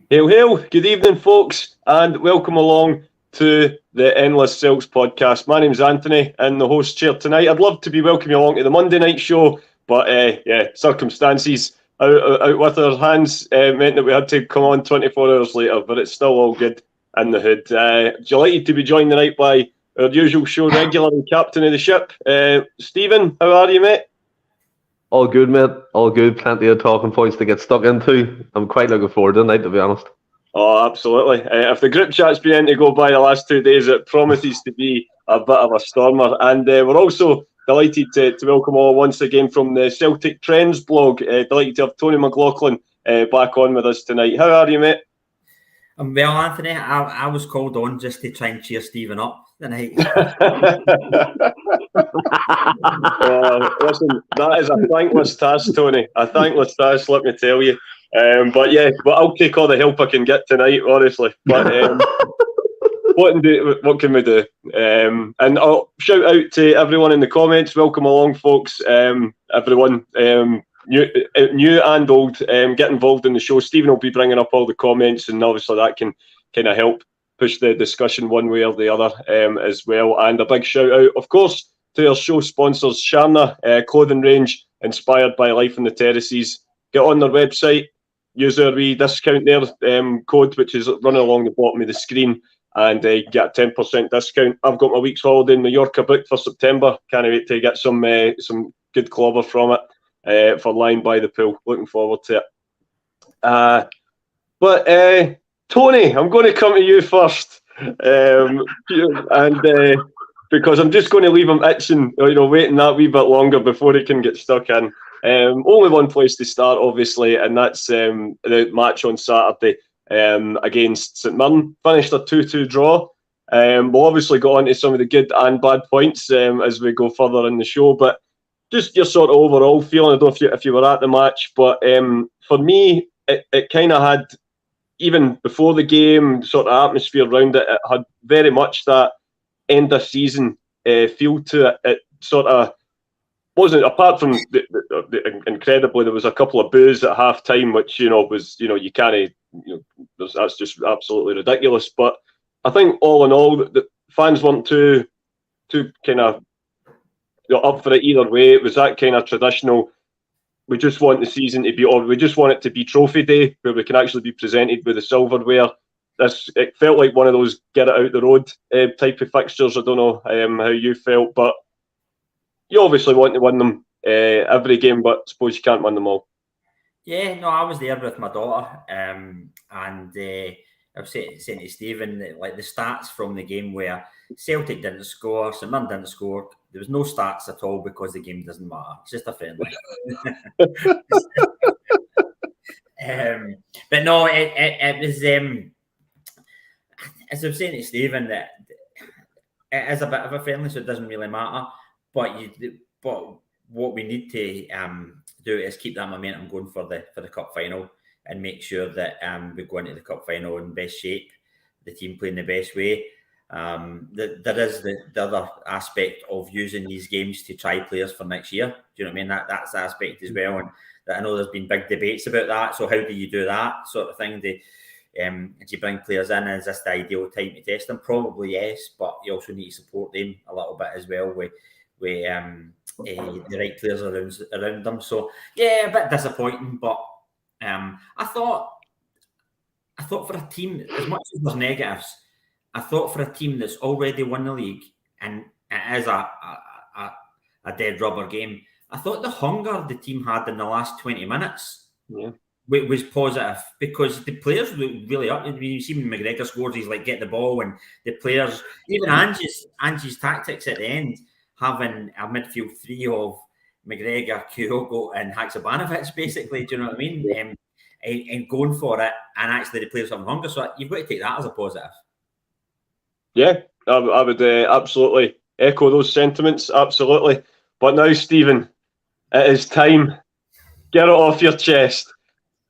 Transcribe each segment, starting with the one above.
Hail, hail, good evening, folks, and welcome along to the Endless Celts Podcast. My name's Anthony, and the host chair tonight. I'd love to be welcoming you along to the Monday night show, but circumstances out with our hands meant that we had to come on 24 hours later, but it's still all good in the hood. Delighted to be joined tonight by our usual show regular and captain of the ship, Stephen. How are you, mate? All good, mate. All good. Plenty of talking points to get stuck into. I'm quite looking forward to the night, to be honest. Oh, absolutely. If the group chat's been in to go by the last 2 days, it promises to be a bit of a stormer. And we're also delighted to welcome all once again from the Celtic Trends blog. Delighted to have Tony McLaughlin back on with us tonight. How are you, mate? I'm well, Anthony. I was called on just to try and cheer Stephen up tonight. Listen, that is a thankless task, Tony. A thankless task, let me tell you. But I'll take all the help I can get tonight, honestly. But what can we do? And I'll shout out to everyone in the comments. Welcome along, folks. Everyone, new and old, get involved in the show. Stephen will be bringing up all the comments, and obviously that can kind of help push the discussion one way or the other as well. And a big shout out, of course, to our show sponsors, Sharna clothing range inspired by life in the terraces. Get on their website, use our wee discount there code, which is running along the bottom of the screen, and get a 10% discount. I've got my week's holiday in Mallorca booked for September. Can't wait to get some good clobber from it for lying by the pool. Looking forward to it. But Tony, I'm going to come to you first, and because I'm just going to leave him itching, waiting that wee bit longer before he can get stuck in. Only one place to start, obviously, and that's the match on Saturday against St Mirren. Finished a 2-2 draw. We'll obviously go on to some of the good and bad points as we go further in the show, but just your sort of overall feeling. I don't know if you were at the match, but for me, it kind of had, even before the game, sort of atmosphere around it, it had very much that end of season feel to it. It sort of wasn't, apart from the incredibly, there was a couple of boos at half time, which was you can't, that's just absolutely ridiculous. But I think all in all, the fans weren't too kind of up for it either way. It was that kind of traditional, we just want the season to be, or we just want it to be trophy day, where we can actually be presented with the silverware. It felt like one of those get it out the road type of fixtures. I don't know how you felt, but you obviously want to win them every game, but I suppose you can't win them all. Yeah, no, I was there with my daughter, and I was saying to Stephen that, like, the stats from the game where Celtic didn't score, St Mirren didn't score, there was no stats at all because the game doesn't matter. It's just a friendly. But no, it was, as I was saying to Stephen, that it is a bit of a friendly, so it doesn't really matter. But what we need to do is keep that momentum going for the cup final, and make sure that we go into the cup final in best shape, the team playing the best way. There is the other aspect of using these games to try players for next year. Do you know what I mean? That's the aspect as well. And I know there's been big debates about that. So how do you do that sort of thing? Do you bring players in? Is this the ideal time to test them? Probably yes, but you also need to support them a little bit as well with the right players around them. So yeah, a bit disappointing, but I thought for a team, as much as there's negatives, I thought for a team that's already won the league, and it is a dead rubber game, I thought the hunger the team had in the last 20 minutes was positive, because the players were really up. I mean, you see when McGregor scores, he's like, get the ball, and the players, even Ange's tactics at the end, having a midfield three of McGregor, Kyogo and Haksabanovic, basically, do you know what I mean? And going for it, and actually the players having hunger. So you've got to take that as a positive. Yeah, I would absolutely echo those sentiments, absolutely. But now, Stephen, it is time. Get it off your chest.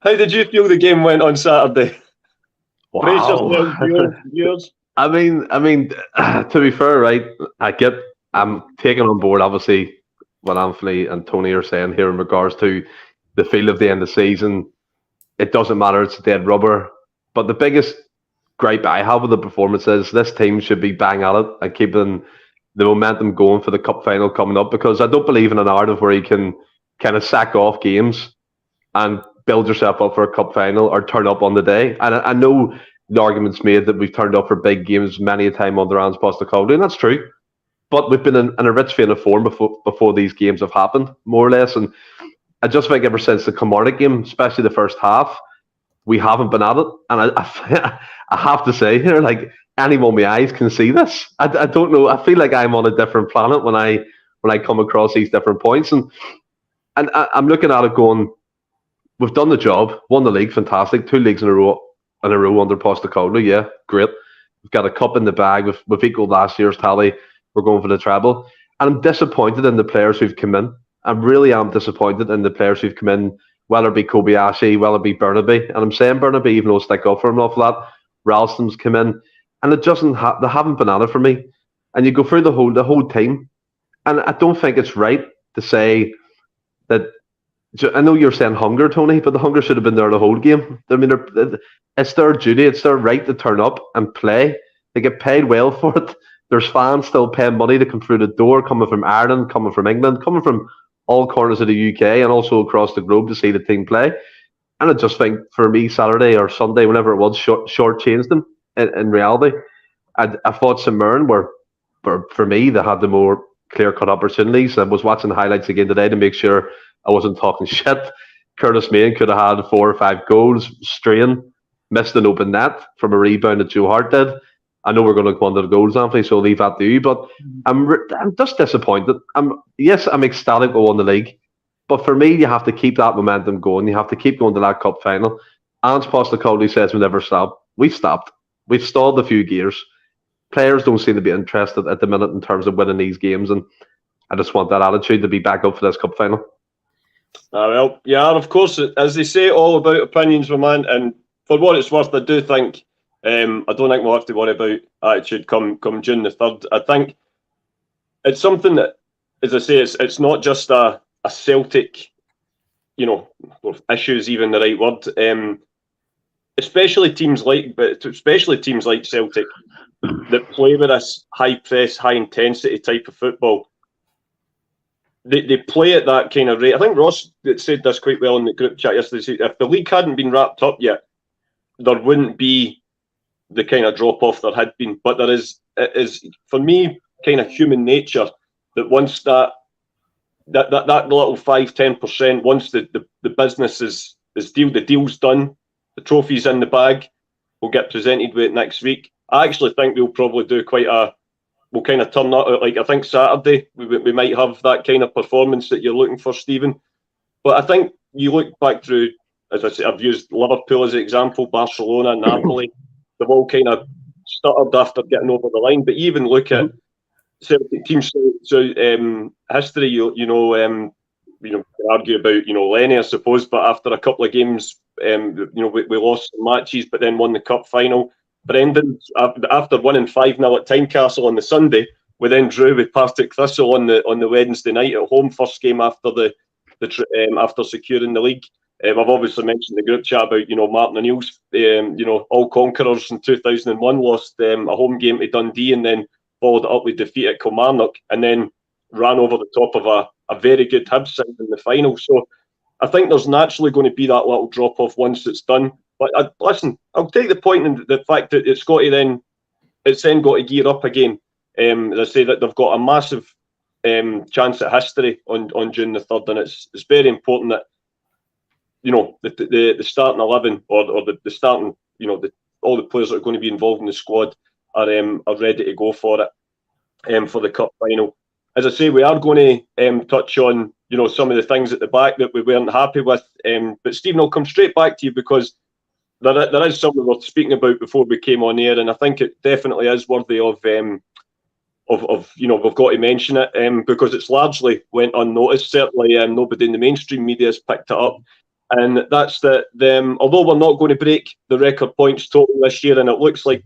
How did you feel the game went on Saturday? Wow. Yours. I mean, to be fair, right, I'm taking on board, obviously, what Anthony and Tony are saying here in regards to the feel of the end of the season. It doesn't matter, it's dead rubber. But the biggest gripe I have with the performance is this team should be bang at it and keeping the momentum going for the cup final coming up, because I don't believe in an narrative where you can kind of sack off games and build yourself up for a cup final or turn up on the day. And I know the argument's made that we've turned up for big games many a time under Ange Postecoglou, and that's true. But we've been in a rich vein of form before these games have happened, more or less. And I just think ever since the Kilmarnock game, especially the first half, we haven't been at it. And I have to say here, like, anyone with eyes can see this. I don't know. I feel like I'm on a different planet when I come across these different points. And I'm looking at it going, we've done the job, won the league, fantastic. 2 leagues in a row under Postecoglou, yeah, great. We've got a cup in the bag. We've equalled last year's tally. We're going for the treble. And I'm disappointed in the players who've come in. I really am disappointed in the players who've come in, whether it be Kobayashi, whether it be Burnaby. And I'm saying Burnaby, even though I stick up for him an awful lot. Ralston's come in. And it doesn't they haven't been at it for me. And you go through the whole team. And I don't think it's right to say that. I know you're saying hunger, Tony, but the hunger should have been there the whole game. I mean, it's their duty, it's their right to turn up and play. They get paid well for it. There's fans still paying money to come through the door, coming from Ireland, coming from England, coming from all corners of the UK and also across the globe to see the team play. And I just think, for me, Saturday or Sunday, whenever it was, short-changed them in reality. I thought St Mirren were, for me, they had the more clear-cut opportunities. I was watching the highlights again today to make sure I wasn't talking shit. Curtis Main could have had 4 or 5 goals. Strain missed an open net from a rebound that Joe Hart did. I know we're going to go under the goals, Anthony, so I'll leave that to you. But I'm just disappointed. I'm ecstatic we won the league. But for me, you have to keep that momentum going. You have to keep going to that cup final. Ange Postecoglou says we never stop. We've stopped. We've stalled a few gears. Players don't seem to be interested at the minute in terms of winning these games. And I just want that attitude to be back up for this cup final. Well, yeah, of course, as they say, all about opinions, my man. And for what it's worth, I do think, I don't think we'll have to worry about attitude come June the 3rd. I think it's something that, as I say, it's not just a Celtic, issues, even the right word. Especially teams like Celtic that play with this high press, high intensity type of football. They play at that kind of rate. I think Ross said this quite well in the group chat yesterday. If the league hadn't been wrapped up yet, there wouldn't be the kind of drop off there had been. But it is for me kind of human nature that once that little 5-10%, once the business is the deal's done, the trophy's in the bag, we'll get presented with it next week. I actually think we'll probably do we'll kind of turn that out. Like, I think Saturday we might have that kind of performance that you're looking for, Stephen. But I think you look back through, as I say, I've used Liverpool as an example, Barcelona, Napoli. They've all kind of stuttered after getting over the line. But even look at Celtic teams. So history, you can argue about Lenny, I suppose. But after a couple of games, we lost some matches, but then won the cup final. Brendan, after winning 5-0 at Tynecastle on the Sunday, we then drew with Partick Thistle on the Wednesday night at home, first game after after securing the league. I've obviously mentioned the group chat about Martin O'Neill's all conquerors in 2001 lost a home game to Dundee and then followed it up with defeat at Kilmarnock and then ran over the top of a very good Hibs side in the final. So I think there's naturally going to be that little drop off once it's done. But listen, I'll take the point in the fact that it's then got to gear up again. As I say, that they've got a massive chance at history on June the 3rd, and it's very important that the starting 11 or the starting all the players that are going to be involved in the squad are ready to go for it for the cup final. As I say, we are going to touch on some of the things at the back that we weren't happy with. But Stephen, I'll come straight back to you because there is something we were speaking about before we came on air, and I think it definitely is worthy of we've got to mention it because it's largely went unnoticed. Certainly, nobody in the mainstream media has picked it up, and that's that. Although we're not going to break the record points total this year, and it looks like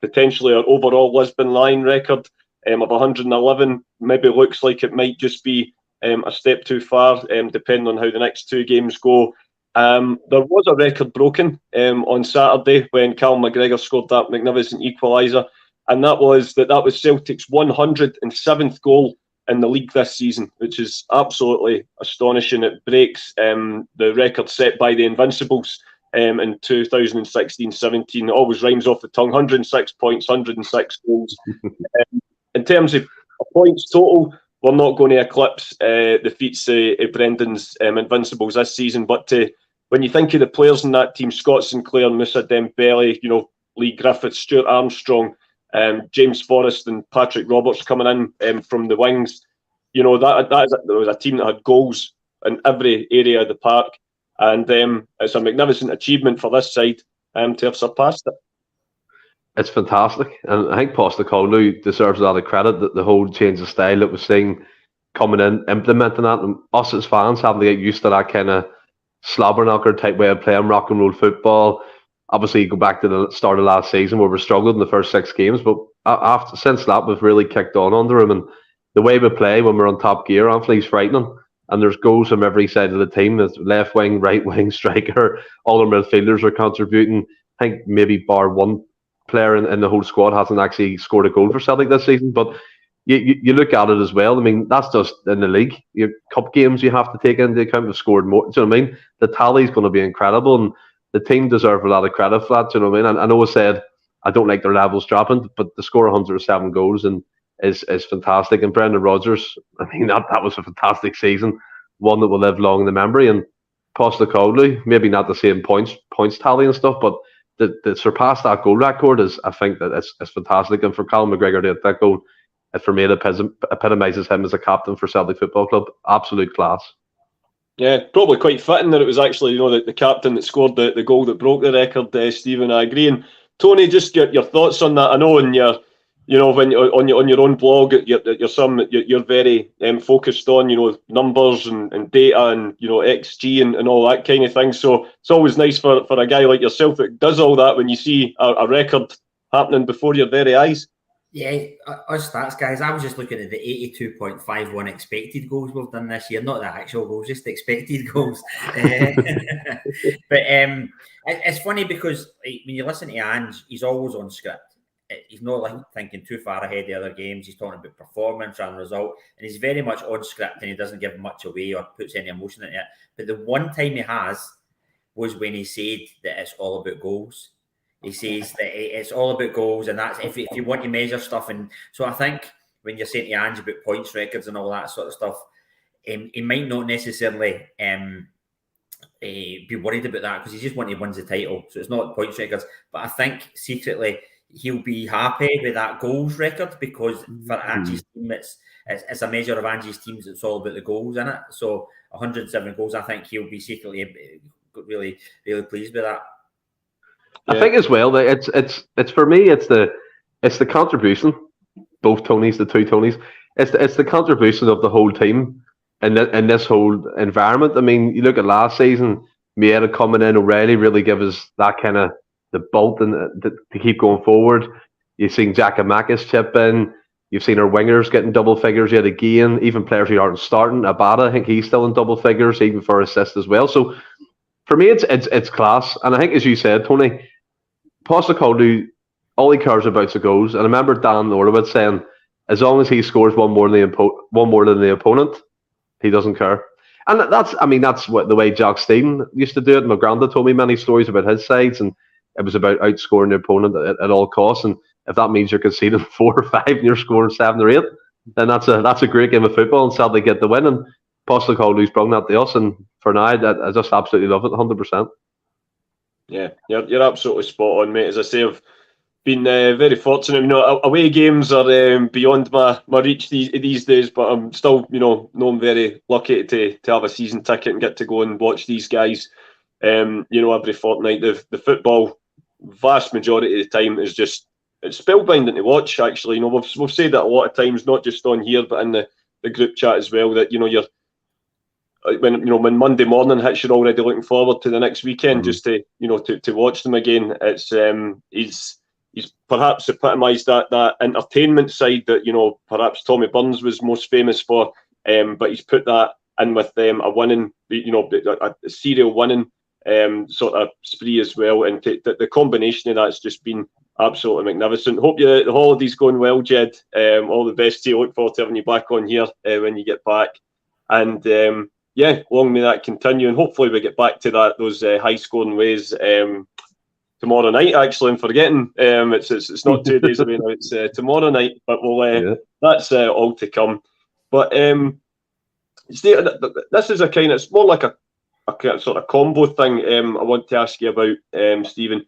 potentially our overall Lisbon line record of 111 maybe looks like it might just be a step too far, depending on how the next 2 games go. There was a record broken on Saturday when Callum McGregor scored that magnificent equaliser, and that was Celtic's 107th goal in the league this season, which is absolutely astonishing. It breaks the record set by the Invincibles in 2016-17. It always rhymes off the tongue. 106 points, 106 goals. In terms of points total, we're not going to eclipse the feats of Brendan's Invincibles this season, but when you think of the players in that team, Scott Sinclair, Moussa Dembele, Lee Griffith, Stuart Armstrong, James Forrest and Patrick Roberts coming in from the wings, there was a team that had goals in every area of the park, and it's a magnificent achievement for this side to have surpassed it. It's fantastic, and I think Postecoglou deserves a lot of credit that the whole change of style that we're seeing coming in, implementing that, and us as fans having to get used to that kind of slobber-knocker type way of playing rock and roll football. Obviously, you go back to the start of last season where we struggled in the first 6 games, but since that, we've really kicked on under him, and the way we play when we're on top gear, Anthony's frightening. And there's goals from every side of the team. There's left wing, right wing, striker. All our midfielders are contributing. I think maybe bar one player in the whole squad hasn't actually scored a goal for Celtic this season. But you look at it as well. I mean, that's just in the league. Your cup games you have to take into account. We've scored more. Do you know what I mean? The tally's going to be incredible, and the team deserve a lot of credit for that. Do you know what I mean? I know I said I don't like their levels dropping, but the score 107 goals and is fantastic. And Brendan Rodgers, I mean, that was a fantastic season, one that will live long in the memory. And Postecoglou, maybe not the same points tally and stuff, but to surpass that goal record is, I think that it's fantastic. And for Callum McGregor to hit that goal, for me, it epitomises him as a captain for Celtic Football Club. Absolute class. Yeah, probably quite fitting that it was actually the captain that scored the goal that broke the record. Stephen, I agree. And Tony, just get your thoughts on that. I know in your when on your own blog, you're very focused on numbers and data and XG and all that kind of thing. So it's always nice for a guy like yourself that does all that when you see a record happening before your very eyes. Yeah, us stats guys, I was just looking at the 82.51 expected goals we've done this year, not the actual goals, just the expected goals. But it's funny because when you listen to Ange, he's always on script. He's not like thinking too far ahead of other games. He's talking about performance and result, and he's very much on script, and he doesn't give much away or puts any emotion in it. But the one time he has was when he said that it's all about goals. He says that it's all about goals, and that's if you want to measure stuff. And so I think when you're saying to Ange about points records and all that sort of stuff, he might not necessarily be worried about that because he just wants to win the title. So it's not points records, but I think secretly he'll be happy with that goals record because for Ange's team, it's a measure of Ange's teams. It's all about the goals in it. So 107 goals, I think he'll be secretly really, really pleased with that. I think as well that it's for me it's the contribution, both Tonys, the two Tonys. It's the contribution of the whole team in this whole environment. I mean, you look at last season, Mieta coming in, O'Reilly really give us that kind of the bolt and to keep going forward. You've seen Giakoumakis chip in. You've seen our wingers getting double figures yet again. Even players who aren't starting, Abada, I think he's still in double figures, even for assists as well. So for me, it's class. And I think, as you said, Tony, Postecoglou, all he cares about is the goals. And I remember Dan Orlowitz saying, as long as he scores one more than the opponent, he doesn't care. And that's what the way Jock Stein used to do it. My granddad told me many stories about his sides, and it was about outscoring the opponent at all costs. And if that means you're conceding 4 or 5 and you're scoring 7 or 8, then that's a great game of football, and sadly get the win. And Postecoglou's brought that to us, and for now, I just absolutely love it, 100%. Yeah, you're absolutely spot on, mate. As I say, I've been very fortunate. Away games are beyond my reach these days, but I'm still, I'm very lucky to have a season ticket and get to go and watch these guys. Every fortnight. The football, vast majority of the time, is just it's spellbinding to watch. Actually, we've said that a lot of times, not just on here, but in the group chat as well. That you're when Monday morning hits, you're already looking forward to the next weekend just to watch them again. It's he's perhaps epitomised that entertainment side that perhaps Tommy Burns was most famous for, but he's put that in with a winning, a serial winning sort of spree as well, and the combination of that's just been absolutely magnificent. Hope the holiday's going well, Jed. All the best to you. Look forward to having you back on here when you get back, and long may that continue, and hopefully we get back to those high scoring ways tomorrow night. Actually, I'm forgetting. It's not 2 days away now. It's tomorrow night, but that's all to come. But this is it's more like a sort of combo thing. I want to ask you about, Stephen.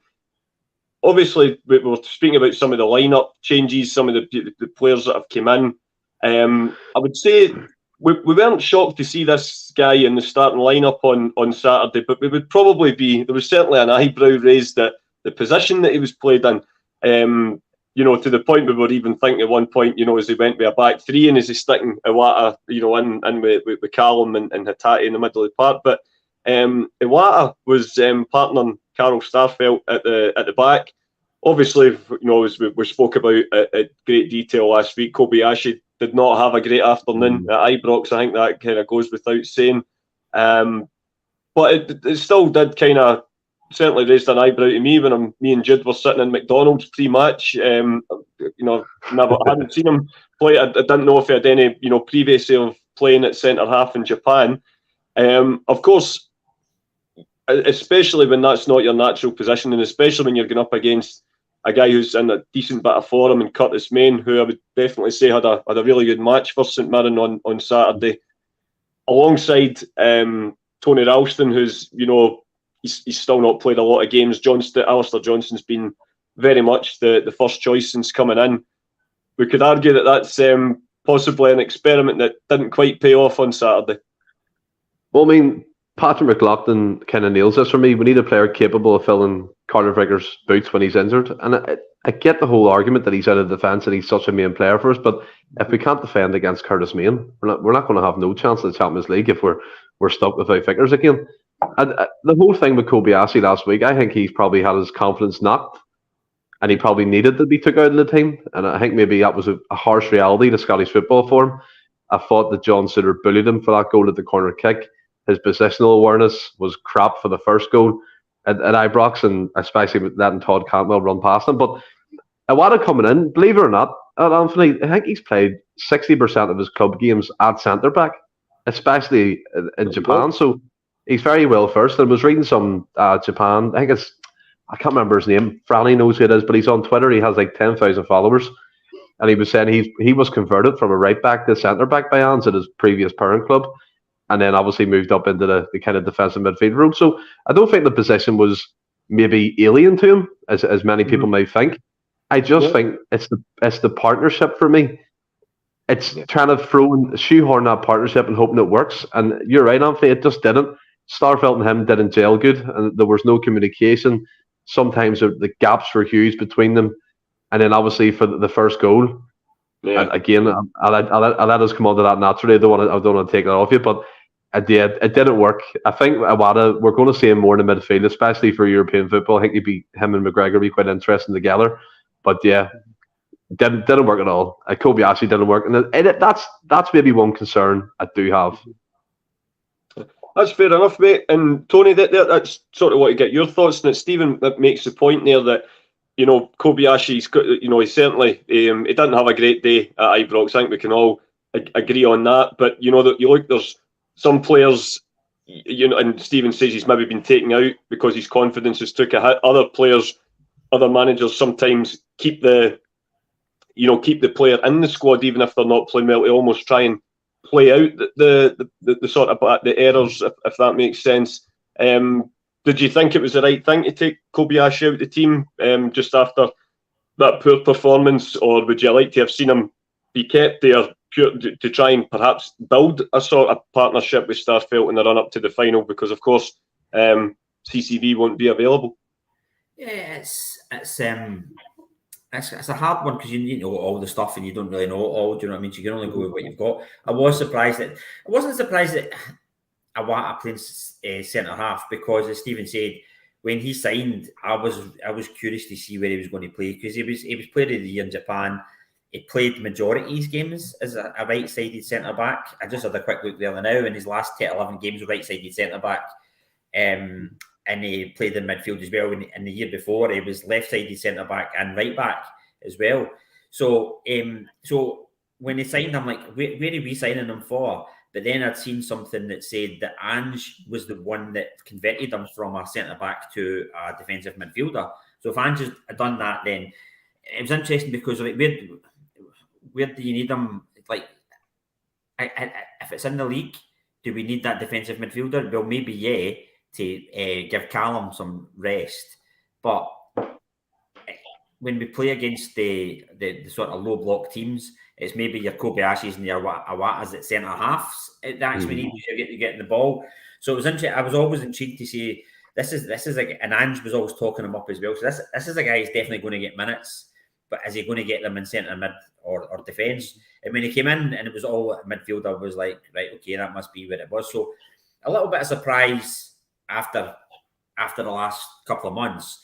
Obviously, we were speaking about some of the lineup changes, some of the players that have come in. I would say we weren't shocked to see this guy in the starting lineup on Saturday, but there was certainly an eyebrow raised at the position that he was played in. To the point we were even thinking at one point, as he went with a back three and as he's sticking Iwata, in with Callum and Hatate in the middle of the park. But Iwata was partnering Carl Starfelt at the back. Obviously, as we spoke about at great detail last week, Kobayashi did not have a great afternoon at Ibrox. I think that kind of goes without saying. But it still did kind of certainly raised an eyebrow to me when me and Jude were sitting in McDonald's pre-match. I hadn't seen him play. I didn't know if he had any previously of playing at centre half in Japan. Of course, especially when that's not your natural position, and especially when you're going up against a guy who's in a decent bit of form, and Curtis Main, who I would definitely say had a really good match for St Mirren on Saturday, alongside Tony Ralston, who's he's still not played a lot of games. Alistair Johnston's been very much the first choice since coming in. We could argue that that's possibly an experiment that didn't quite pay off on Saturday. Well, I mean, Patrick McLaughlin kind of nails this for me. We need a player capable of filling Carter Vickers' boots when he's injured. And I get the whole argument that he's out of defence and he's such a main player for us. But if we can't defend against Curtis Main, we're not going to have no chance in the Champions League if we're stuck without Vickers again. And the whole thing with Kobayashi last week, I think he's probably had his confidence knocked, and he probably needed to be took out of the team. And I think maybe that was a harsh reality to Scottish football for him. I thought that John Suter bullied him for that goal at the corner kick. His positional awareness was crap for the first goal at Ibrox, and especially with letting Todd Cantwell run past him. But Iwata coming in, believe it or not, Anthony, I think he's played 60% of his club games at centre back, especially in Japan. So he's very well versed. I was reading some Japan. I can't remember his name. Franny knows who it is, but he's on Twitter. He has like 10,000 followers, and he was saying he was converted from a right back to centre back by Ange at his previous parent club, and then obviously moved up into the kind of defensive midfield role. So I don't think the position was maybe alien to him, as many people might think. I just think it's the partnership for me. It's trying to shoehorn that partnership and hoping it works. And you're right, Anthony, it just didn't. Starfelt and him didn't gel good, and there was no communication. Sometimes the gaps were huge between them. And then obviously for the first goal, and again, I'll let us come on to that naturally. I don't want to take that off you, but it didn't work. I think Iwata, we're going to see him more in the midfield, especially for European football. I think him and McGregor would be quite interesting together. But didn't work at all. Kobayashi didn't work, and that's maybe one concern I do have. That's fair enough, mate. And Tony, that's sort of what to get your thoughts on it. Stephen makes the point there that Kobayashi's got, he certainly he didn't have a great day at Ibrox. I think we can all agree on that. But there's some players, and Stephen says he's maybe been taken out because his confidence has took a hit. Other managers sometimes keep the player in the squad even if they're not playing well, to almost try and play out the sort of the errors, if that makes sense. Did you think it was the right thing to take Kobayashi out of the team just after that poor performance, or would you like to have seen him be kept there to try and perhaps build a sort of partnership with Starfelt in the run up to the final? Because of course CCV won't be available. Yeah, it's a hard one because you need to know all the stuff and you don't really know it all. Do you know what I mean? So you can only go with what you've got. I wasn't surprised that Iwata playing centre half, because as Stephen said, when he signed, I was curious to see where he was going to play, because he was player of the year in Japan. He played majority of his games as a right-sided centre back. I just had a quick look there now. In his last 10-11 games, right-sided centre back. And and he played in midfield as well. And the year before, he was left-sided centre-back and right-back as well. So when he signed him, like, where are we signing him for? But then I'd seen something that said that Ange was the one that converted him from a centre-back to a defensive midfielder. So if Ange had done that, then it was interesting because, like, where do you need him? Like, if it's in the league, do we need that defensive midfielder? Well, maybe, yeah, to give Callum some rest. But when we play against the sort of low block teams, it's maybe your Kobayashis and your Awatas at centre halves. That's when you get the ball. So it was interesting. I was always intrigued to see this is like, and Ange was always talking him up as well. So this is a guy who's definitely going to get minutes, but is he going to get them in centre mid or defence? And when he came in and it was all midfield, I was like, right, okay, that must be what it was. So a little bit of surprise after the last couple of months,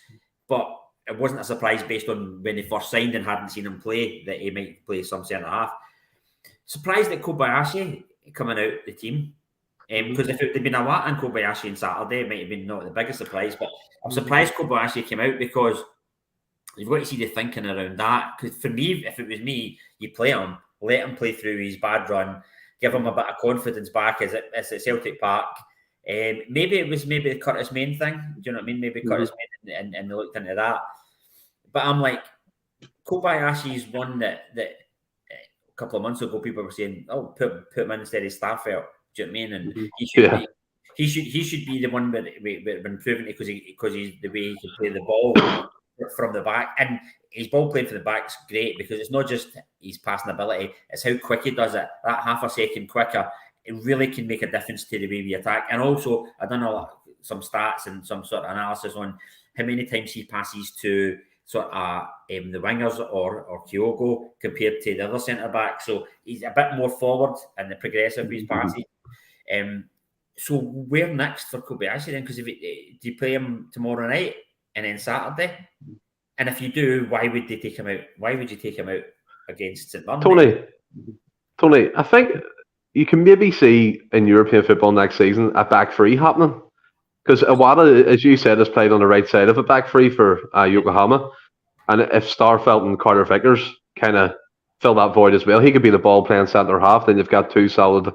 but it wasn't a surprise based on when they first signed and hadn't seen him play that he might play some centre half. Surprised at Kobayashi coming out the team, because if it had been Awata and Kobayashi on Saturday, it might have been not the biggest surprise. But I'm surprised Kobayashi came out, because you've got to see the thinking around that. Because for me, if it was me, you play him, let him play through his bad run, give him a bit of confidence back as at Celtic Park. Maybe it was the Curtis Main thing. Do you know what I mean? Maybe Curtis Main, and they looked into that. But I'm like, Kobayashi's one that a couple of months ago people were saying, "Oh, put him in instead of Starfelt." Do you know what I mean? And he should be the one that we've been proving it, because he's the way he can play the ball from the back, and his ball playing from the back is great, because it's not just his passing ability; it's how quick he does it. That half a second quicker, it really can make a difference to the way we attack. And also, I don't know, some stats and some sort of analysis on how many times he passes to sort of the wingers or Kyogo compared to the other centre back. So he's a bit more forward and the progressive with his passes. So where next for Kobayashi then? Because do you play him tomorrow night and then Saturday? And if you do, why would they take him out? Why would you take him out against St Mirren? Tony, I think you can maybe see in European football next season a back three happening. Because Awata, as you said, has played on the right side of a back three for Yokohama. And if Starfelt and Carter Vickers kind of fill that void as well, he could be the ball playing centre half. Then you've got two solid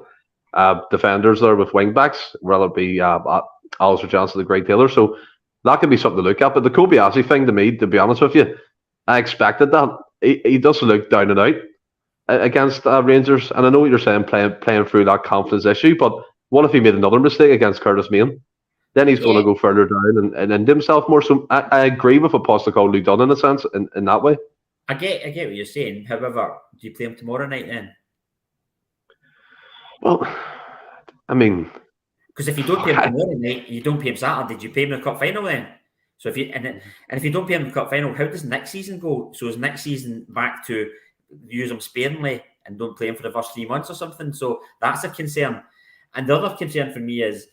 defenders there with wing backs, whether it be Alistair Johnson or Greg Taylor. So that could be something to look at. But the Kobayashi thing, to me, to be honest with you, I expected that. He does look down and out against Rangers. And I know what you're saying, playing through that confidence issue. But what if he made another mistake against Curtis Main? Then he's going to go further down and end himself more. So I agree with what Postecoglou done in a sense, in that way. I get what you're saying. However, do you play him tomorrow night then? Well, I mean, because if you don't pay him tomorrow night, you don't pay him Saturday. Did you pay him in the cup final then? So if you if you don't pay him in the cup final, how does next season go? So is next season back to use him sparingly and don't play him for the first 3 months or something? So that's a concern. And the other concern for me is,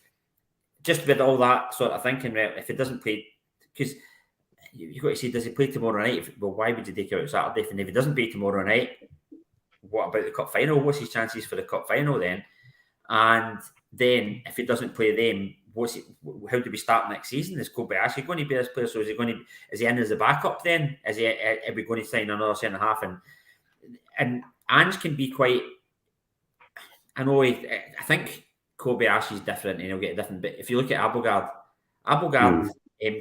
just with all that sort of thinking, right, if it doesn't play, because you've got to say, does he play tomorrow night? Well, why would you take him out Saturday? And if he doesn't play tomorrow night, what about the cup final? What's his chances for the cup final then? And then if he doesn't play them, how do we start next season? Is Kobayashi going to be this player? So is he in as a backup then? Are we going to sign another centre half? And Ange can be quite, I think Kobayashi is different and he'll get a different bit. If you look at Abelgard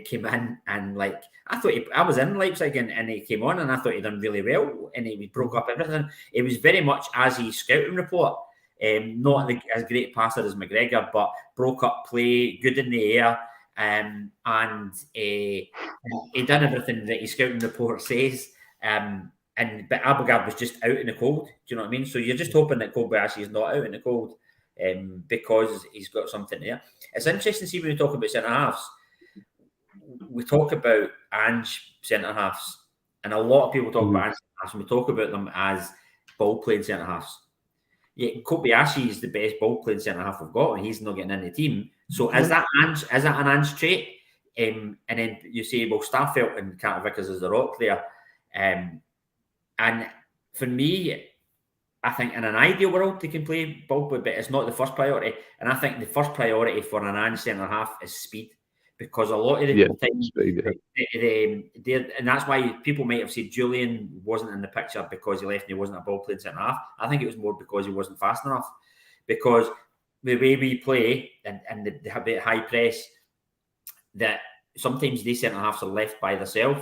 came in and like, I was in Leipzig and he came on and I thought he done really well and he broke up everything. It was very much as his scouting report, not as great a passer as McGregor, but broke up play, good in the air, and he done everything that his scouting report says. But Abelgard was just out in the cold. Do you know what I mean? So you're just hoping that Kobayashi is not out in the cold. Because he's got something there. It's interesting to see when we talk about centre halves. We talk about Ange centre halves, and a lot of people talk about Ange centre halves, and we talk about them as ball playing centre halves. Yeah, Kobayashi is the best ball playing centre half we've got, and he's not getting in the team. So is that an Ange trait? And then you say, well, Starfelt and Carter Vickers is the rock there, and for me, I think in an ideal world they can play ball, but it's not the first priority. And I think the first priority for an Ange centre half is speed, because a lot of the time, and that's why people might have said Julian wasn't in the picture because he left and he wasn't a ball playing centre half. I think it was more because he wasn't fast enough. Because the way we play and the high press, that sometimes these centre halves are left by themselves,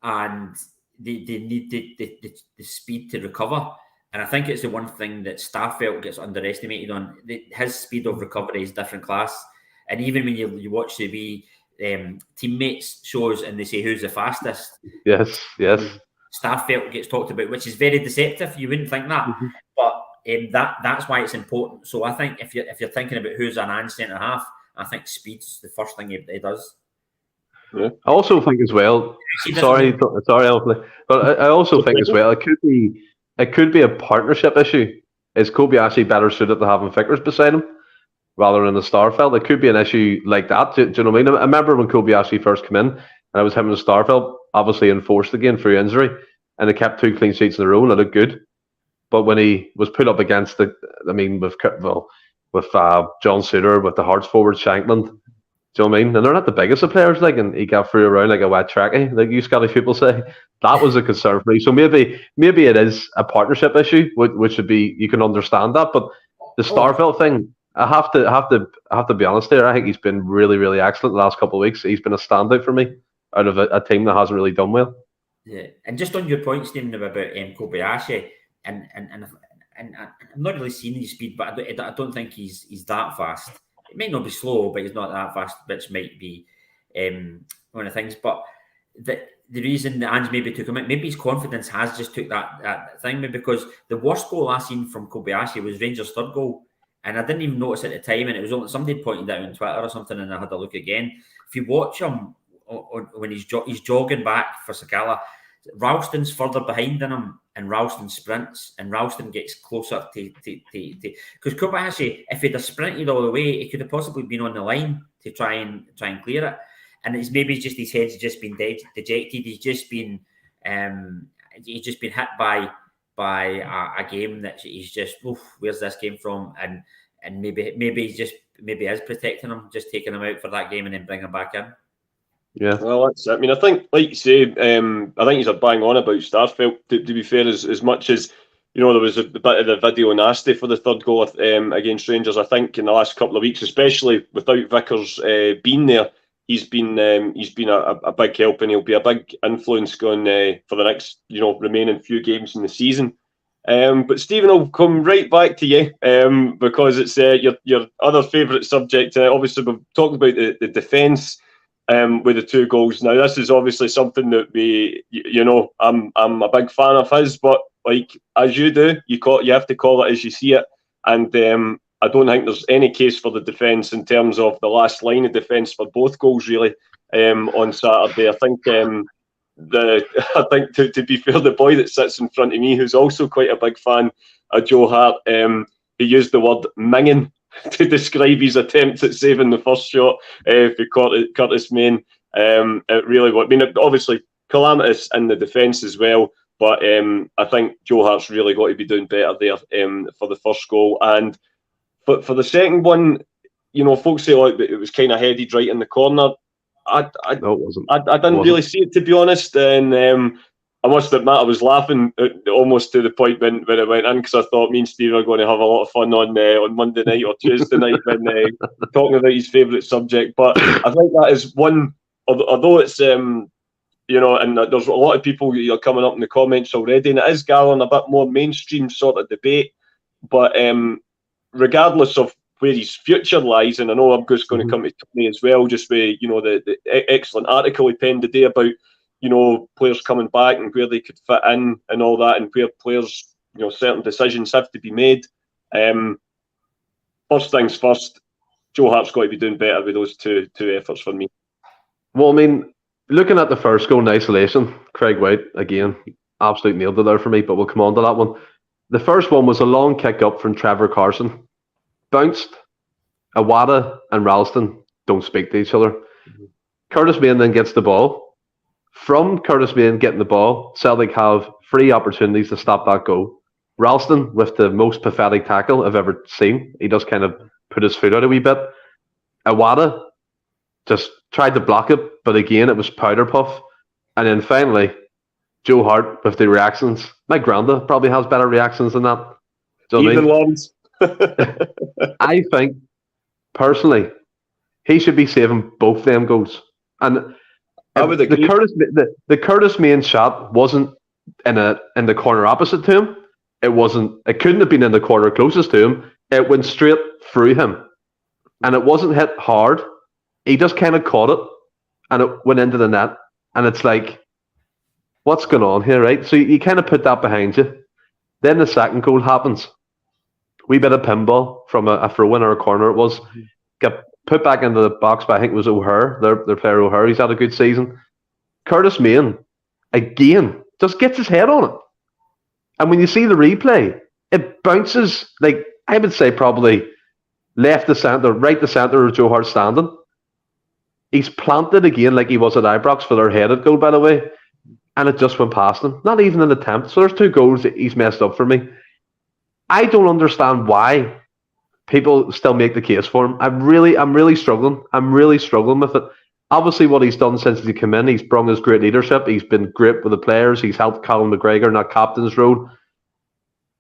and they need the speed to recover. And I think it's the one thing that Starfelt gets underestimated on. His speed of recovery is different class. And even when you watch the wee teammates shows and they say who's the fastest, yes, Starfelt gets talked about, which is very deceptive. You wouldn't think that, but that's why it's important. So I think if you're thinking about who's an Ange centre half, I think speed's the first thing he does. Yeah. I also think as well. Sorry, Alfie, but I also think as well it could be a partnership issue. Is Kobayashi better suited to having Vickers beside him rather than a Starfelt? It could be an issue like that. Do you know what I mean? I remember when Kobayashi first came in, and I was him and Starfelt, obviously enforced again through injury, and they kept 2 clean sheets in a row and it looked good. But when he was put up against with John Suter, with the Hearts forward Shankland, do you know what I mean? And they're not the biggest of players, like, and he got through around like a wet trackie, like you Scottish people say. That was a concern for me. So maybe it is a partnership issue, which would be, you can understand that. But the Starfelt thing, I have to be honest there. I think he's been really, really excellent the last couple of weeks. He's been a standout for me out of a team that hasn't really done well. Yeah, and just on your point, Stephen, about Kobayashi, and I'm not really seeing his speed, but I don't think he's that fast. It might not be slow, but he's not that fast, which might be one of the things. But the reason that Ange maybe took him out, maybe his confidence has just took that thing, maybe because the worst goal I seen from Kobayashi was Rangers' third goal, and I didn't even notice at the time, and it was only somebody pointed out on Twitter or something, and I had a look again. If you watch him when he's jogging back for Sakala, Ralston's further behind than him, and Ralston sprints, and Ralston gets closer to because Kobayashi, if he'd have sprinted all the way, he could have possibly been on the line to try and clear it. And it's maybe just his head's just been dejected. He's just been hit by a game that he's just, where's this game from? And maybe is protecting him, just taking him out for that game and then bringing him back in. Yeah, well, that's it. I mean, I think, like you say, I think he's a bang on about Starfelt. To be fair, as much as there was a bit of the video nasty for the third goal against Rangers. I think in the last couple of weeks, especially without Vickers being there, he's been a big help, and he'll be a big influence going for the next remaining few games in the season. But Stephen, I'll come right back to you because it's your other favourite subject. Obviously, we've talked about the defence. With the 2 goals. Now, this is obviously something that I'm a big fan of his, but like as you do, you have to call it as you see it. And I don't think there's any case for the defence in terms of the last line of defence for both goals really on Saturday. I think to be fair, the boy that sits in front of me, who's also quite a big fan of Joe Hart, he used the word minging to describe his attempt at saving the first shot for Curtis Main. It really was. I mean, obviously calamitous in the defence as well, but I think Joe Hart's really got to be doing better there for the first goal. And for the second one, folks say it was kind of headed right in the corner. No, it wasn't. I didn't really see it, to be honest, and I must admit I was laughing almost to the point when it went in, because I thought me and Steve are going to have a lot of fun on Monday night or Tuesday night when talking about his favourite subject. But I think that is one, although it's and there's a lot of people coming up in the comments already, and it is gathering a bit more mainstream sort of debate. But regardless of where his future lies, and I know I'm just going to come to Tony as well, just with the excellent article he penned today about players coming back and where they could fit in and all that, and where players, certain decisions have to be made. First things first, Joe Hart's got to be doing better with those two efforts for me. Well, I mean, looking at the first goal in isolation, Craig White, again, absolutely nailed it there for me, but we'll come on to that one. The first one was a long kick up from Trevor Carson. Bounced. Awada and Ralston don't speak to each other. Curtis Main then gets the ball. From Curtis Main getting the ball, Celtic have 3 opportunities to stop that goal. Ralston with the most pathetic tackle I've ever seen. He does kind of put his foot out a wee bit. Awada just tried to block it, but again, it was powder puff. And then finally, Joe Hart with the reactions. My granda probably has better reactions than that. Do you know what I mean? Lawrence. I think, personally, he should be saving both them goals. And I would agree. The Curtis Main shot wasn't in the corner opposite to him. It couldn't have been in the corner closest to him. It went straight through him. And it wasn't hit hard. He just kind of caught it and it went into the net. And it's like, what's going on here, right? So you kind of put that behind you. Then the second goal happens. Wee bit of pinball from a throw-in or a corner it was. Get put back into the box by, I think it was O'Hare, their player O'Hare. He's had a good season. Curtis Main, again, just gets his head on it. And when you see the replay, it bounces, like, I would say probably left to centre, right to centre of Joe Hart standing. He's planted again like he was at Ibrox for their headed goal, by the way. And it just went past him. Not even an attempt. So there's 2 goals that he's messed up for me. I don't understand why people still make the case for him. I'm really struggling. I'm really struggling with it. Obviously, what he's done since he came in, he's brought his great leadership. He's been great with the players. He's helped Callum McGregor in that captain's role.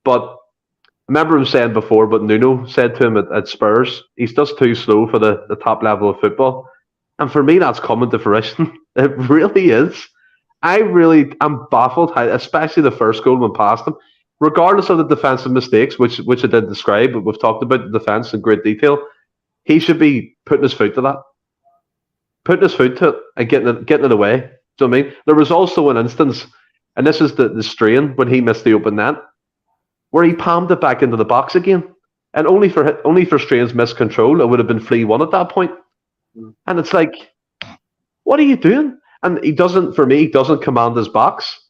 But I remember him saying before, but Nuno said to him at Spurs, he's just too slow for the top level of football. And for me, that's coming to fruition. It really is. I'm baffled, especially the first goal went past him. Regardless of the defensive mistakes, which I did describe, but we've talked about the defence in great detail, he should be putting his foot to that. Putting his foot to it and getting it away. Do you know what I mean? There was also an instance, and this is the strain when he missed the open net, where he palmed it back into the box again. And only for Strain's missed control, it would have been 3-1 at that point. And it's like, what are you doing? And he doesn't command his box.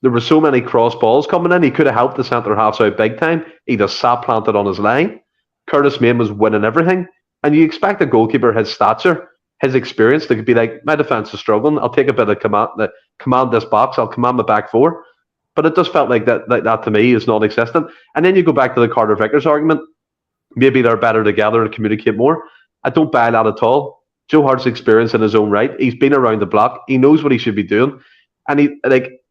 There were so many cross balls coming in. He could have helped the centre halves out big time. He just sat planted on his line. Curtis Main was winning everything. And you expect a goalkeeper his stature, his experience, to be like, my defence is struggling. I'll take a bit of command this box. I'll command my back four. But it just felt like that to me is non-existent. And then you go back to the Carter Vickers argument. Maybe they're better together and communicate more. I don't buy that at all. Joe Hart's experience in his own right. He's been around the block. He knows what he should be doing. And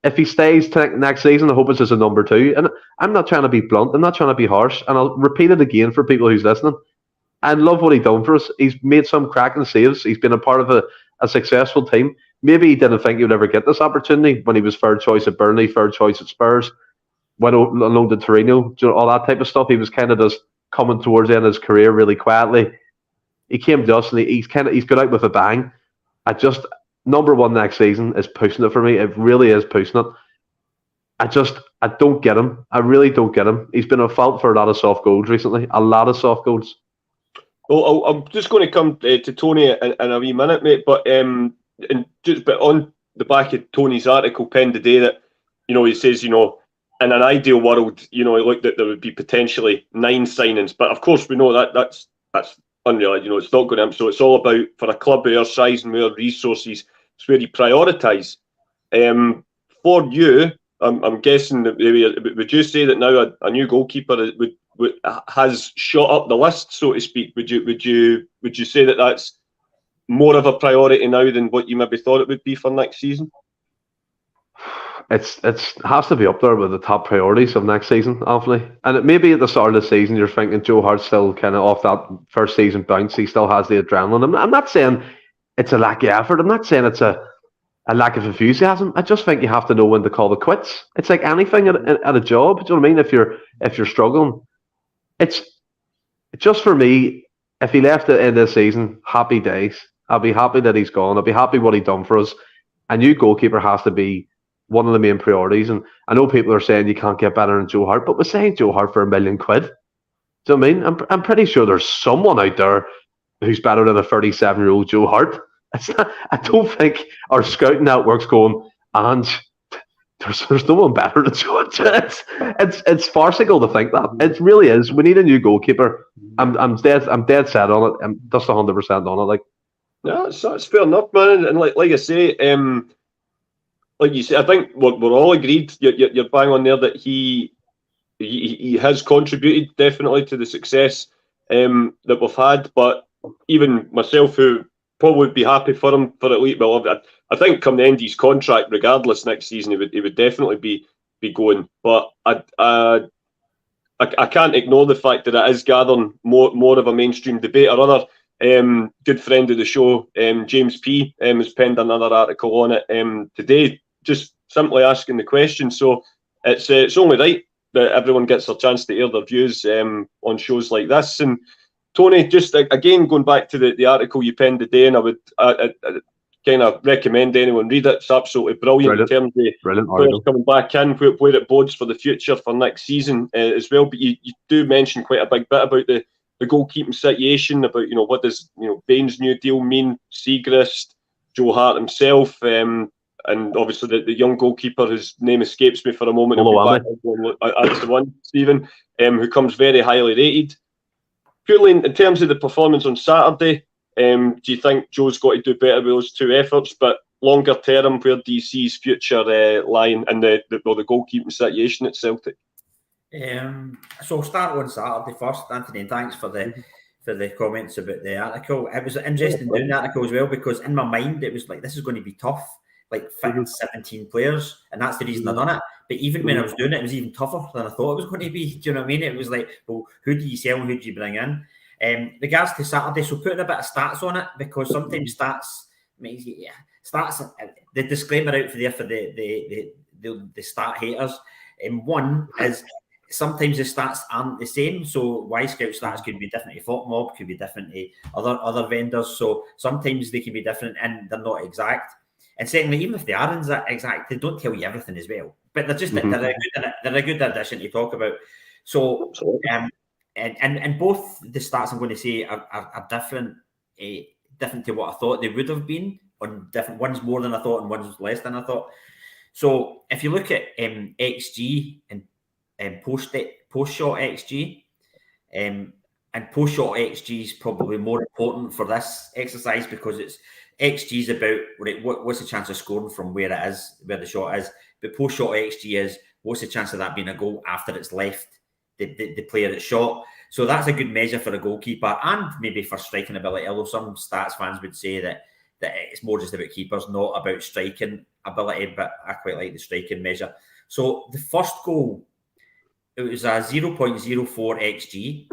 if he stays next season, I hope it's as a number 2. And I'm not trying to be blunt. I'm not trying to be harsh. And I'll repeat it again for people who's listening. I love what he's done for us. He's made some cracking saves. He's been a part of a successful team. Maybe he didn't think he would ever get this opportunity when he was third choice at Burnley, third choice at Spurs, went along to Torino, all that type of stuff. He was kind of just coming towards the end of his career really quietly. He came to us and he's got out with a bang. Number 1 next season is pushing it for me. It really is pushing it. I don't get him. I really don't get him. He's been a fault for a lot of soft goals recently. A lot of soft goals. Well, I'm just going to come to Tony in a wee minute, mate. But on the back of Tony's article penned today, that he says, in an ideal world, like that there would be potentially 9 signings. But of course, we know that's unreal. It's not going to happen. So it's all about, for a club of our size and our resources, it's where you prioritise. For you, I'm guessing that maybe, would you say that now a new goalkeeper has shot up the list, so to speak? Would you say that that's more of a priority now than what you maybe thought it would be for next season? It has to be up there with the top priorities of next season, obviously. And maybe at the start of the season, you're thinking Joe Hart's still kind of off that first season bounce. He still has the adrenaline. I'm not saying it's a lack of effort. I'm not saying it's a lack of enthusiasm. I just think you have to know when to call the quits. It's like anything at a job. Do you know what I mean? If you're struggling, it's just, for me, if he left at the end of the season, happy days. I'll be happy that he's gone. I'll be happy what he's done for us. A new goalkeeper has to be one of the main priorities. And I know people are saying you can't get better than Joe Hart, but we're saying Joe Hart for £1 million. Do you know what I mean? I'm pretty sure there's someone out there who's better than a 37-year-old Joe Hart. I don't think our scouting network's going, and there's no one better than Joe Hart. It's farcical to think that. It really is. We need a new goalkeeper. I'm dead set on it. I'm just 100% on it. Like, yeah, that's fair enough, man. And like I say, like you said, I think we're all agreed. You're bang on there that he has contributed definitely to the success that we've had. But even myself, who Paul would be happy for him for at least. Well, I think come the end of his contract, regardless next season, he would definitely be going. But I can't ignore the fact that it is gathering more of a mainstream debate. Our other good friend of the show, James P, has penned another article on it today, just simply asking the question. So it's only right that everyone gets a chance to air their views on shows like this. And Tony, just again going back to the article you penned today, and I would kind of recommend anyone read it. It's absolutely brilliant in terms of players coming back in, where it bodes for the future for next season as well. But you do mention quite a big bit about the goalkeeping situation, about what does Bain's new deal mean, Siegrist, Joe Hart himself, and obviously the young goalkeeper whose name escapes me for a moment. That's the one, Stephen, who comes very highly rated. Purely in terms of the performance on Saturday, do you think Joe's got to do better with those two efforts? But longer term, where do you see his future lying in the goalkeeping situation at Celtic? So I'll start on Saturday first, Anthony, and thanks for the comments about the article. It was interesting doing the article as well, because in my mind it was like, this is going to be tough, like 17 players, and that's the reason I done it. But even when I was doing it, it was even tougher than I thought it was going to be. Do you know what I mean? It was like, well, who do you sell and who do you bring in? Regards to Saturday, so putting a bit of stats on it, because sometimes stats, the disclaimer out for the stat haters. One is sometimes the stats aren't the same. So Y-Scout stats could be different to FotMob, could be different to other vendors. So sometimes they can be different and they're not exact. And secondly, even if they are exact, they don't tell you everything as well. But they're just they're a good addition to talk about. So and both the stats I'm going to say are different to what I thought they would have been. On different, one's more than I thought and one's less than I thought. So if you look at XG and post-shot XG, and post-shot XG is probably more important for this exercise, because it's XG is about what's the chance of scoring from where it is, where the shot is. But post-shot XG is what's the chance of that being a goal after it's left the player that shot. So that's a good measure for a goalkeeper and maybe for striking ability. Although some stats fans would say that it's more just about keepers, not about striking ability. But I quite like the striking measure. So the first goal, it was a 0.04 XG.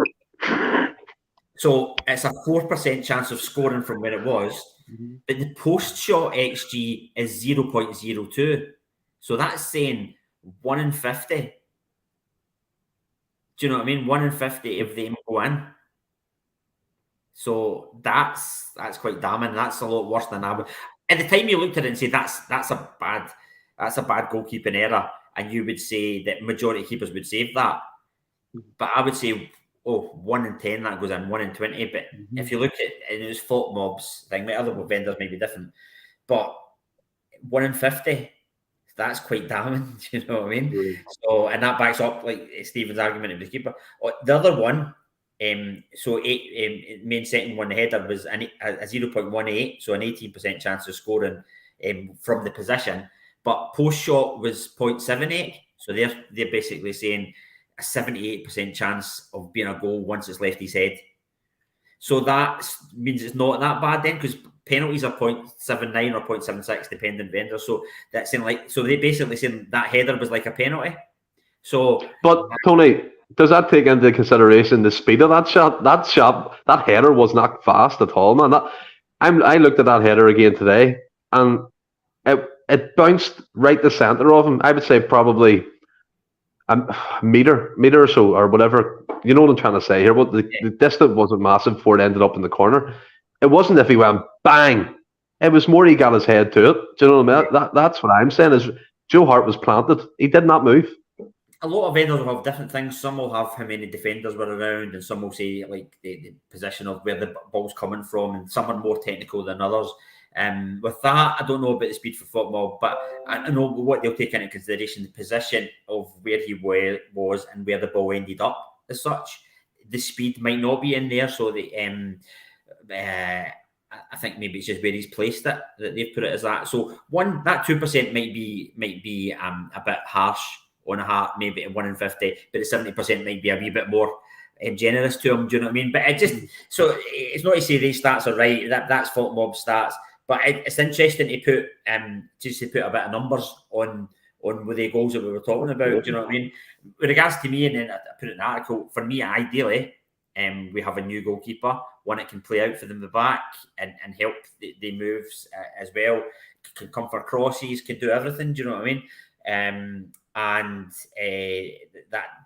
So it's a 4% chance of scoring from where it was. But the post-shot XG is 0.02. So that's saying 1 in 50. Do you know what I mean? 1 in 50 if they go in. So that's quite damning. That's a lot worse than I would. At the time you looked at it and say that's a bad goalkeeping error, and you would say that majority of keepers would save that. But I would say, 1 in 10 that goes in, 1 in 20. But if you look at, and it was FotMob's thing, other vendors may be different, but 1 in 50, that's quite damning. Do you know what I mean? So, and that backs up like Stephen's argument of the keeper. The other one, main setting one, the header was a 0.18, so an 18% chance of scoring from the position. But post shot was 0.78, so they're basically saying a 78% chance of being a goal once it's left his head. So that means it's not that bad then, because penalties are 0.79 or 0.76 dependent vendors. So that's in so they basically saying that header was like a penalty. So, but Tony, does that take into consideration the speed of that shot? That header was not fast at all, man. I looked at that header again today, and it bounced right the centre of him. I would say probably a meter or so, or whatever. You know what I'm trying to say here? But the distance wasn't massive before it ended up in the corner. It wasn't if he went bang. It was more he got his head to it. Do you know what I mean? That's what I'm saying is Joe Hart was planted. He did not move. A lot of vendors will have different things. Some will have how many defenders were around, and some will say like the position of where the ball's coming from, and some are more technical than others. With that, I don't know about the speed for football, but I know what they'll take into consideration: the position of where he was and where the ball ended up. As such, the speed might not be in there, so I think maybe it's just where he's placed it that they've put it as that. So that 2% might be a bit harsh on a Hart, maybe at 1 in 50, but the 70% might be a wee bit more generous to him. Do you know what I mean? But so it's not to say these stats are right. That's Foot Mob stats, but it's interesting to put just to put a bit of numbers on with the goals that we were talking about. Do you know what I mean? With regards to me, and then I put it in an article, for me, ideally, we have a new goalkeeper, one that can play out for them the back and help the moves as well, can come for crosses, can do everything. Do you know what I mean?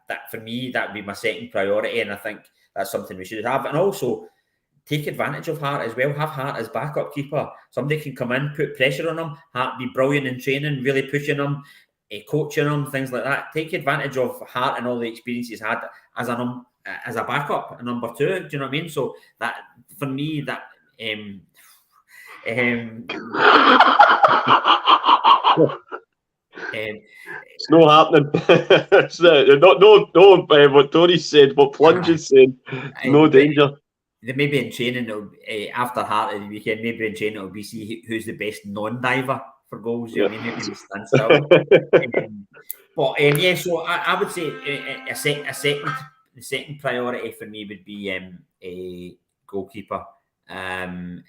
That for me, that would be my second priority, and I think that's something we should have. And also take advantage of Hart as well. Have Hart as backup keeper. Somebody can come in, put pressure on him. Hart be brilliant in training, really pushing him, coaching him, things like that. Take advantage of Hart and all the experience he's had as a backup, a number 2. Do you know what I mean? So that for me, that it's not happening. It's no. What Tony said, what Plunge's said, no danger. They maybe in training after Hart at the weekend. Maybe in training it'll be see who's the best non-diver for goals. You know what I mean? Maybe stand still. But yeah, so I would say the second priority for me would be a goalkeeper, and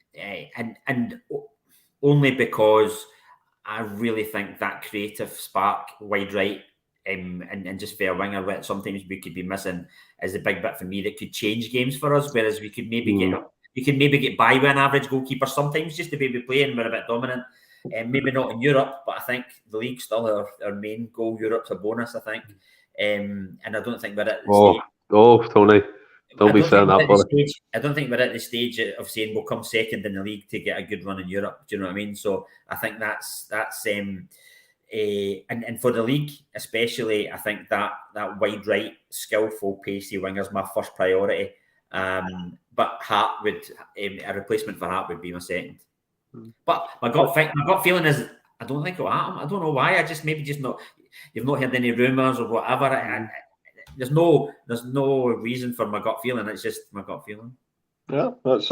only because I really think that creative spark wide right and just fair winger, what sometimes we could be missing, is a big bit for me that could change games for us. Whereas we could maybe get by with an average goalkeeper sometimes, just to be playing. We're a bit dominant, maybe not in Europe, but I think the league's still our main goal. Europe's a bonus, I think, and I don't think we're at the stage. Tony, don't be saying that, buddy. I don't think we're at the stage of saying we'll come second in the league to get a good run in Europe. Do you know what I mean? So I think that's and for the league especially, I think that wide right, skillful, pacey winger is my first priority. But Hart would a replacement for Hart would be my second. But my gut feeling is I don't think it'll happen. I don't know why. You've not heard any rumours or whatever. There's no reason for my gut feeling. It's just my gut feeling. Yeah, that's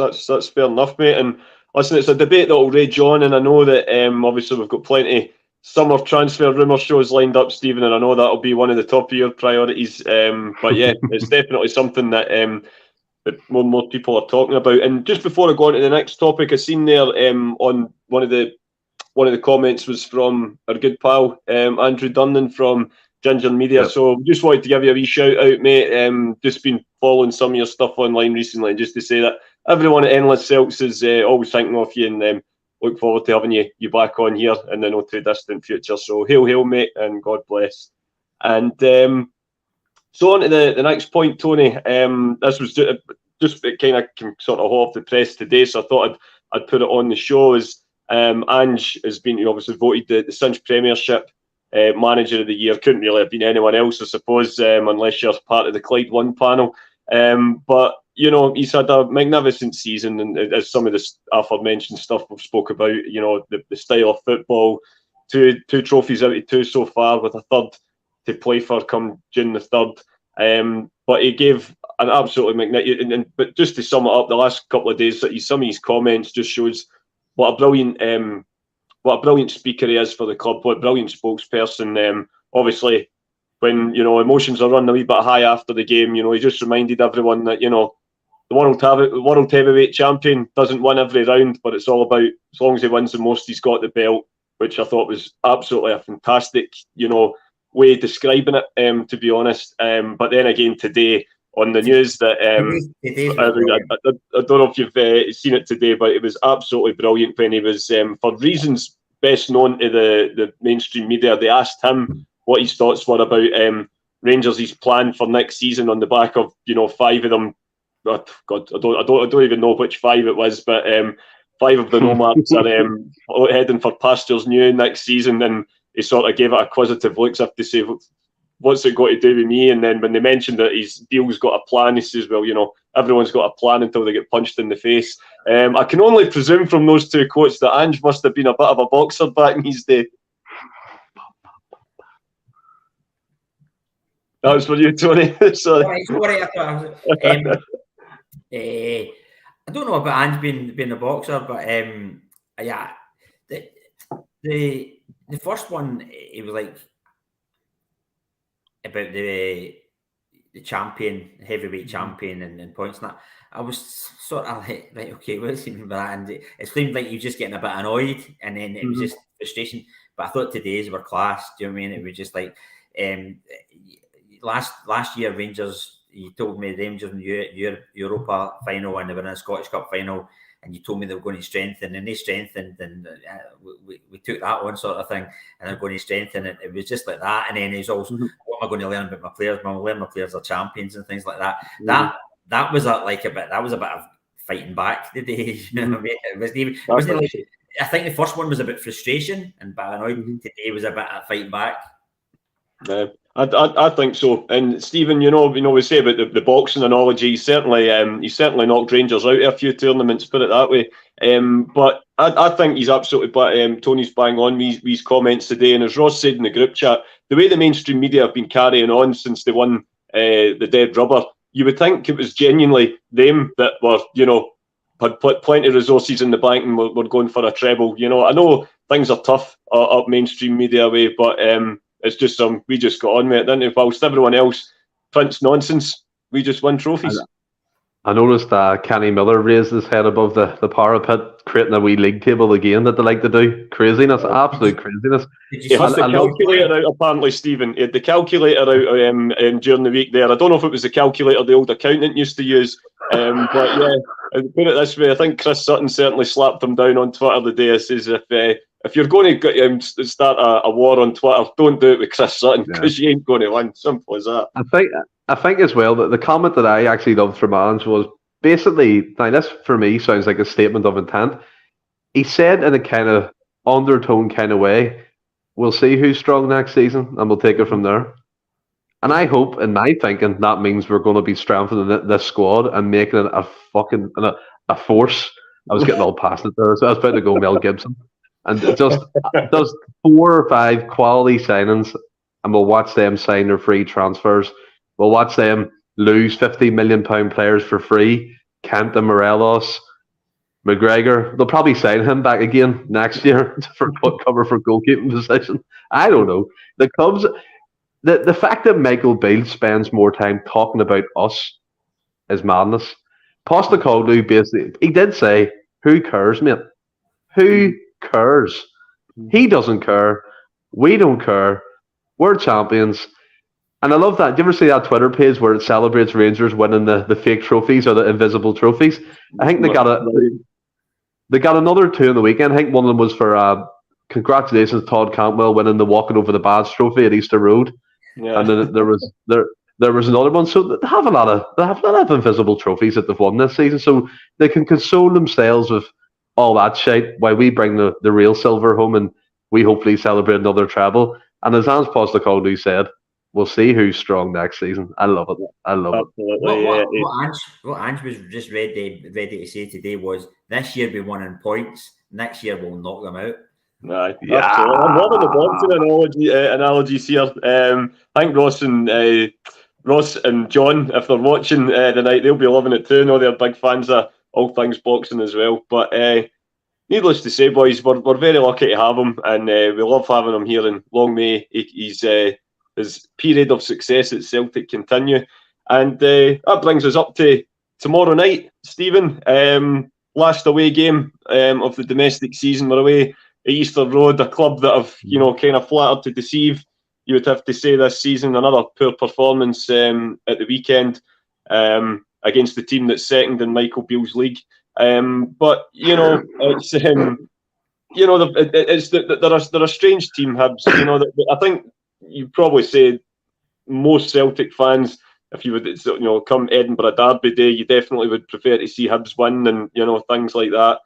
fair enough, mate. And listen, it's a debate that will rage on, and I know that obviously we've got plenty summer transfer rumour shows lined up, Stephen, and I know that'll be one of the top of your priorities. But yeah, it's definitely something that more people are talking about. And just before I go on to the next topic, I seen there on one of the comments was from our good pal Andrew Dunnan from Ginger Media. Yep. So just wanted to give you a wee shout out, mate. Just been following some of your stuff online recently, and just to say that everyone at Endless Celts is always thinking of you, and look forward to having you back on here in the not too distant future. So hail, mate, and God bless. And so on to the next point, Tony. This was just kind of sort of hot off the press today, so I thought I'd put it on the show. As Ange has been obviously voted the Cinch Premiership Manager of the Year. Couldn't really have been anyone else, I suppose, unless you're part of the Clyde 1 panel. But you know, he's had a magnificent season, and as some of this aforementioned stuff we've spoke about, you know, the style of football, two trophies out of 2 so far, with a third to play for come June the 3rd. But he gave an absolutely magnificent. But just to sum it up, the last couple of days, some of his comments just shows what a brilliant speaker he is for the club, what a brilliant spokesperson. Obviously, when, you know, emotions are running a wee bit high after the game, you know, he just reminded everyone that, you know, the world heavyweight champion doesn't win every round, but it's all about, as long as he wins the most, he's got the belt, which I thought was absolutely a fantastic, you know, way of describing it, to be honest. But then again today on the news that I don't know if you've seen it today, but it was absolutely brilliant when he was, for reasons best known to the mainstream media, they asked him what his thoughts were about Rangers' plan for next season on the back of, you know, 5 of them. Oh, God, I don't even know which 5 it was, but 5 of the Nomads are heading for pastures new next season, and he sort of gave it a quizzitive look as if to say, what's it got to do with me? And then when they mentioned that his deal's got a plan, he says, well, you know, everyone's got a plan until they get punched in the face. I can only presume from those 2 quotes that Ange must have been a bit of a boxer back in his day. That was for you, Tony. Sorry. I don't know about Ange being a boxer, but yeah, the first one, it was like about the champion, heavyweight champion, and points and that. I was sort of like, right, okay, what does he mean by that? And it seemed like you were just getting a bit annoyed, and then it was just frustration. But I thought today's were class. Do you know what I mean? It was just like last year, Rangers. You told me Rangers in the Europa final, and they were in a Scottish Cup final, and you told me they were going to strengthen, and they strengthened, and we took that one sort of thing, and they're going to strengthen it. It was just like that, and then it's also, what am I going to learn about my players? I'm going to learn my players are champions and things like that. That was a bit of fighting back today. You know what I mean? It wasn't like, I think the first one was a bit frustration and a bit annoyed. Today was a bit of fighting back. Yeah. I think so. And Stephen, we say about the boxing analogy. He certainly knocked Rangers out of a few tournaments, put it that way. But I think he's absolutely. Tony's bang on these comments today. And as Ross said in the group chat, the way the mainstream media have been carrying on since they won the dead rubber, you would think it was genuinely them that were, had put plenty of resources in the bank and were going for a treble. I know things are tough up mainstream media way, but it's just we just got on with it, didn't we? Whilst everyone else prints nonsense, we just win trophies. I noticed Kenny Miller raised his head above the parapet, creating a wee league table again that they like to do. Craziness, absolute craziness. He has the calculator out, apparently, Stephen. He had the calculator out during the week there. I don't know if it was the calculator the old accountant used to use, but yeah, put it this way, I think Chris Sutton certainly slapped him down on Twitter today. Says if you're going to start a war on Twitter, don't do it with Chris Sutton, because you ain't going to win. Simple as that. I think as well that the comment that I actually loved from Ange was basically, now this for me sounds like a statement of intent. He said in a kind of undertone kind of way, we'll see who's strong next season and we'll take it from there. And I hope, in my thinking, that means we're going to be strengthening this squad and making it a force. I was getting all past it there, so I was about to go Mel Gibson. And just does 4 or 5 quality signings, and we'll watch them sign their free transfers. We'll watch them lose £50 million players for free. Kent and Morelos, McGregor. They'll probably sign him back again next year for cover for goalkeeping position. I don't know. The clubs, the fact that Michael Beale spends more time talking about us is madness. Postecoglou basically, he did say, "Who cares, mate? Who cares?" He doesn't care. We don't care. We're champions. And I love that. Do you ever see that Twitter page where it celebrates Rangers winning the fake trophies or the invisible trophies? I think they got another 2 in the weekend. I think one of them was for congratulations Todd Cantwell winning the Walking Over the Badge trophy at Easter Road. Yeah. And then there was another one. So they have a lot of invisible trophies that they've won this season. So they can console themselves with all that shit while we bring the real silver home and we hopefully celebrate another treble. And as Ange Postecoglou said, we'll see who's strong next season. I love it. What Ange was just ready to say today was, this year we won in points. Next year we'll knock them out. Right. Yeah. Absolutely. I'm loving the boxing analogies here. I think Ross and John, if they're watching tonight, they'll be loving it too. I know they're big fans of all things boxing as well. But needless to say, boys, we're very lucky to have him, and we love having him here. And long may his period of success at Celtic continue. And that brings us up to tomorrow night, Stephen. Last away game of the domestic season. We're away at Easter Road, a club that have kind of flattered to deceive, you would have to say, this season. Another poor performance at the weekend against the team that's second in Michael Beale's league. But it's they're a strange team, Hibs. I think you'd probably say most Celtic fans, if you would come Edinburgh Derby Day, you definitely would prefer to see Hibs win and things like that.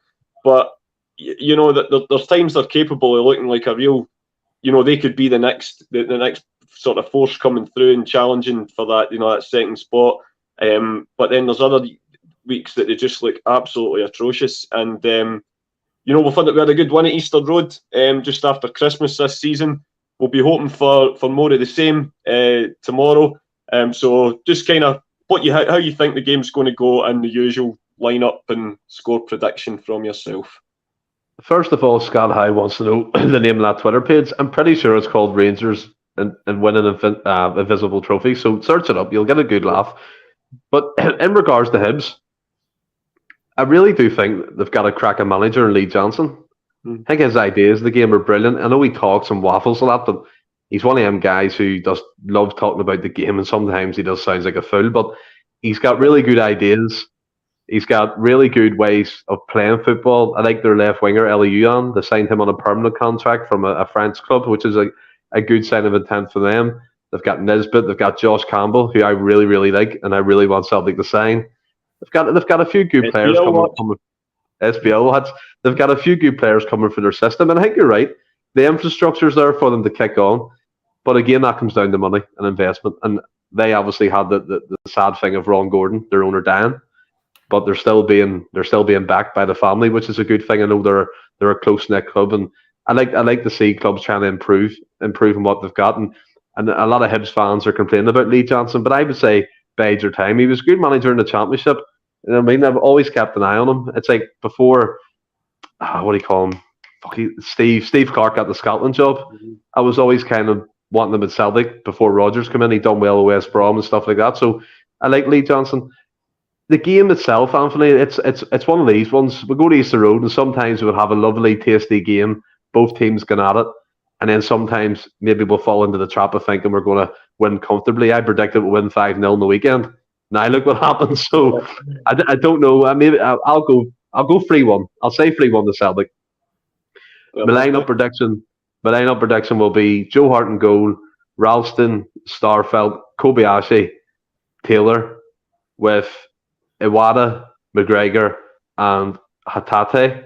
But there's times they're capable of looking like a real, they could be the next sort of force coming through and challenging for that that second spot. But then there's other weeks that they just look absolutely atrocious. And we had a good win at Easter Road just after Christmas this season. We'll be hoping for more of the same tomorrow. So just kind of how you think the game's going to go and the usual lineup and score prediction from yourself. First of all, Scott High wants to know the name of that Twitter page. I'm pretty sure it's called Rangers and winning a visible trophy. So search it up. You'll get a good laugh. But in regards to Hibs, I really do think they've got a cracking manager in Lee Johnson. I think his ideas of the game are brilliant. I know he talks and waffles a lot, but he's one of them guys who does love talking about the game, and sometimes he does sounds like a fool, but he's got really good ideas. He's got really good ways of playing football. I like their left winger, Eliuan. They signed him on a permanent contract from a French club, which is a good sign of intent for them. They've got Nisbet, they've got Josh Campbell, who I really, really like, and I really want Celtic to sign. They've got a few good players coming. SPL, they've got a few good players coming for their system, and I think you're right. The infrastructure's there for them to kick on, but again, that comes down to money and investment. And they obviously had the sad thing of Ron Gordon, their owner, Dan, but they're still being backed by the family, which is a good thing. I know they're a close knit club, and I like to see clubs trying to improve on what they've got. And a lot of Hibs fans are complaining about Lee Johnson, but I would say bide your time. He was a good manager in the Championship. I mean, I've always kept an eye on him. It's like before, what do you call him? Steve Clark got the Scotland job. I was always kind of wanting him at Celtic before Rodgers came in. He'd done well with West Brom and stuff like that. So I like Lee Johnson. The game itself, Anthony, it's one of these ones. We go to Easter Road, and sometimes we would have a lovely, tasty game. Both teams going at it. And then sometimes maybe we'll fall into the trap of thinking we're going to win comfortably. I predicted we'll win 5-0 on the weekend. Now look what happened. So I don't know. Maybe I'll go 3-1. I'll say 3-1 to Celtic. My lineup prediction will be Joe Hart in goal, Ralston, Starfelt, Kobayashi, Taylor, with Iwata, McGregor, and Hatate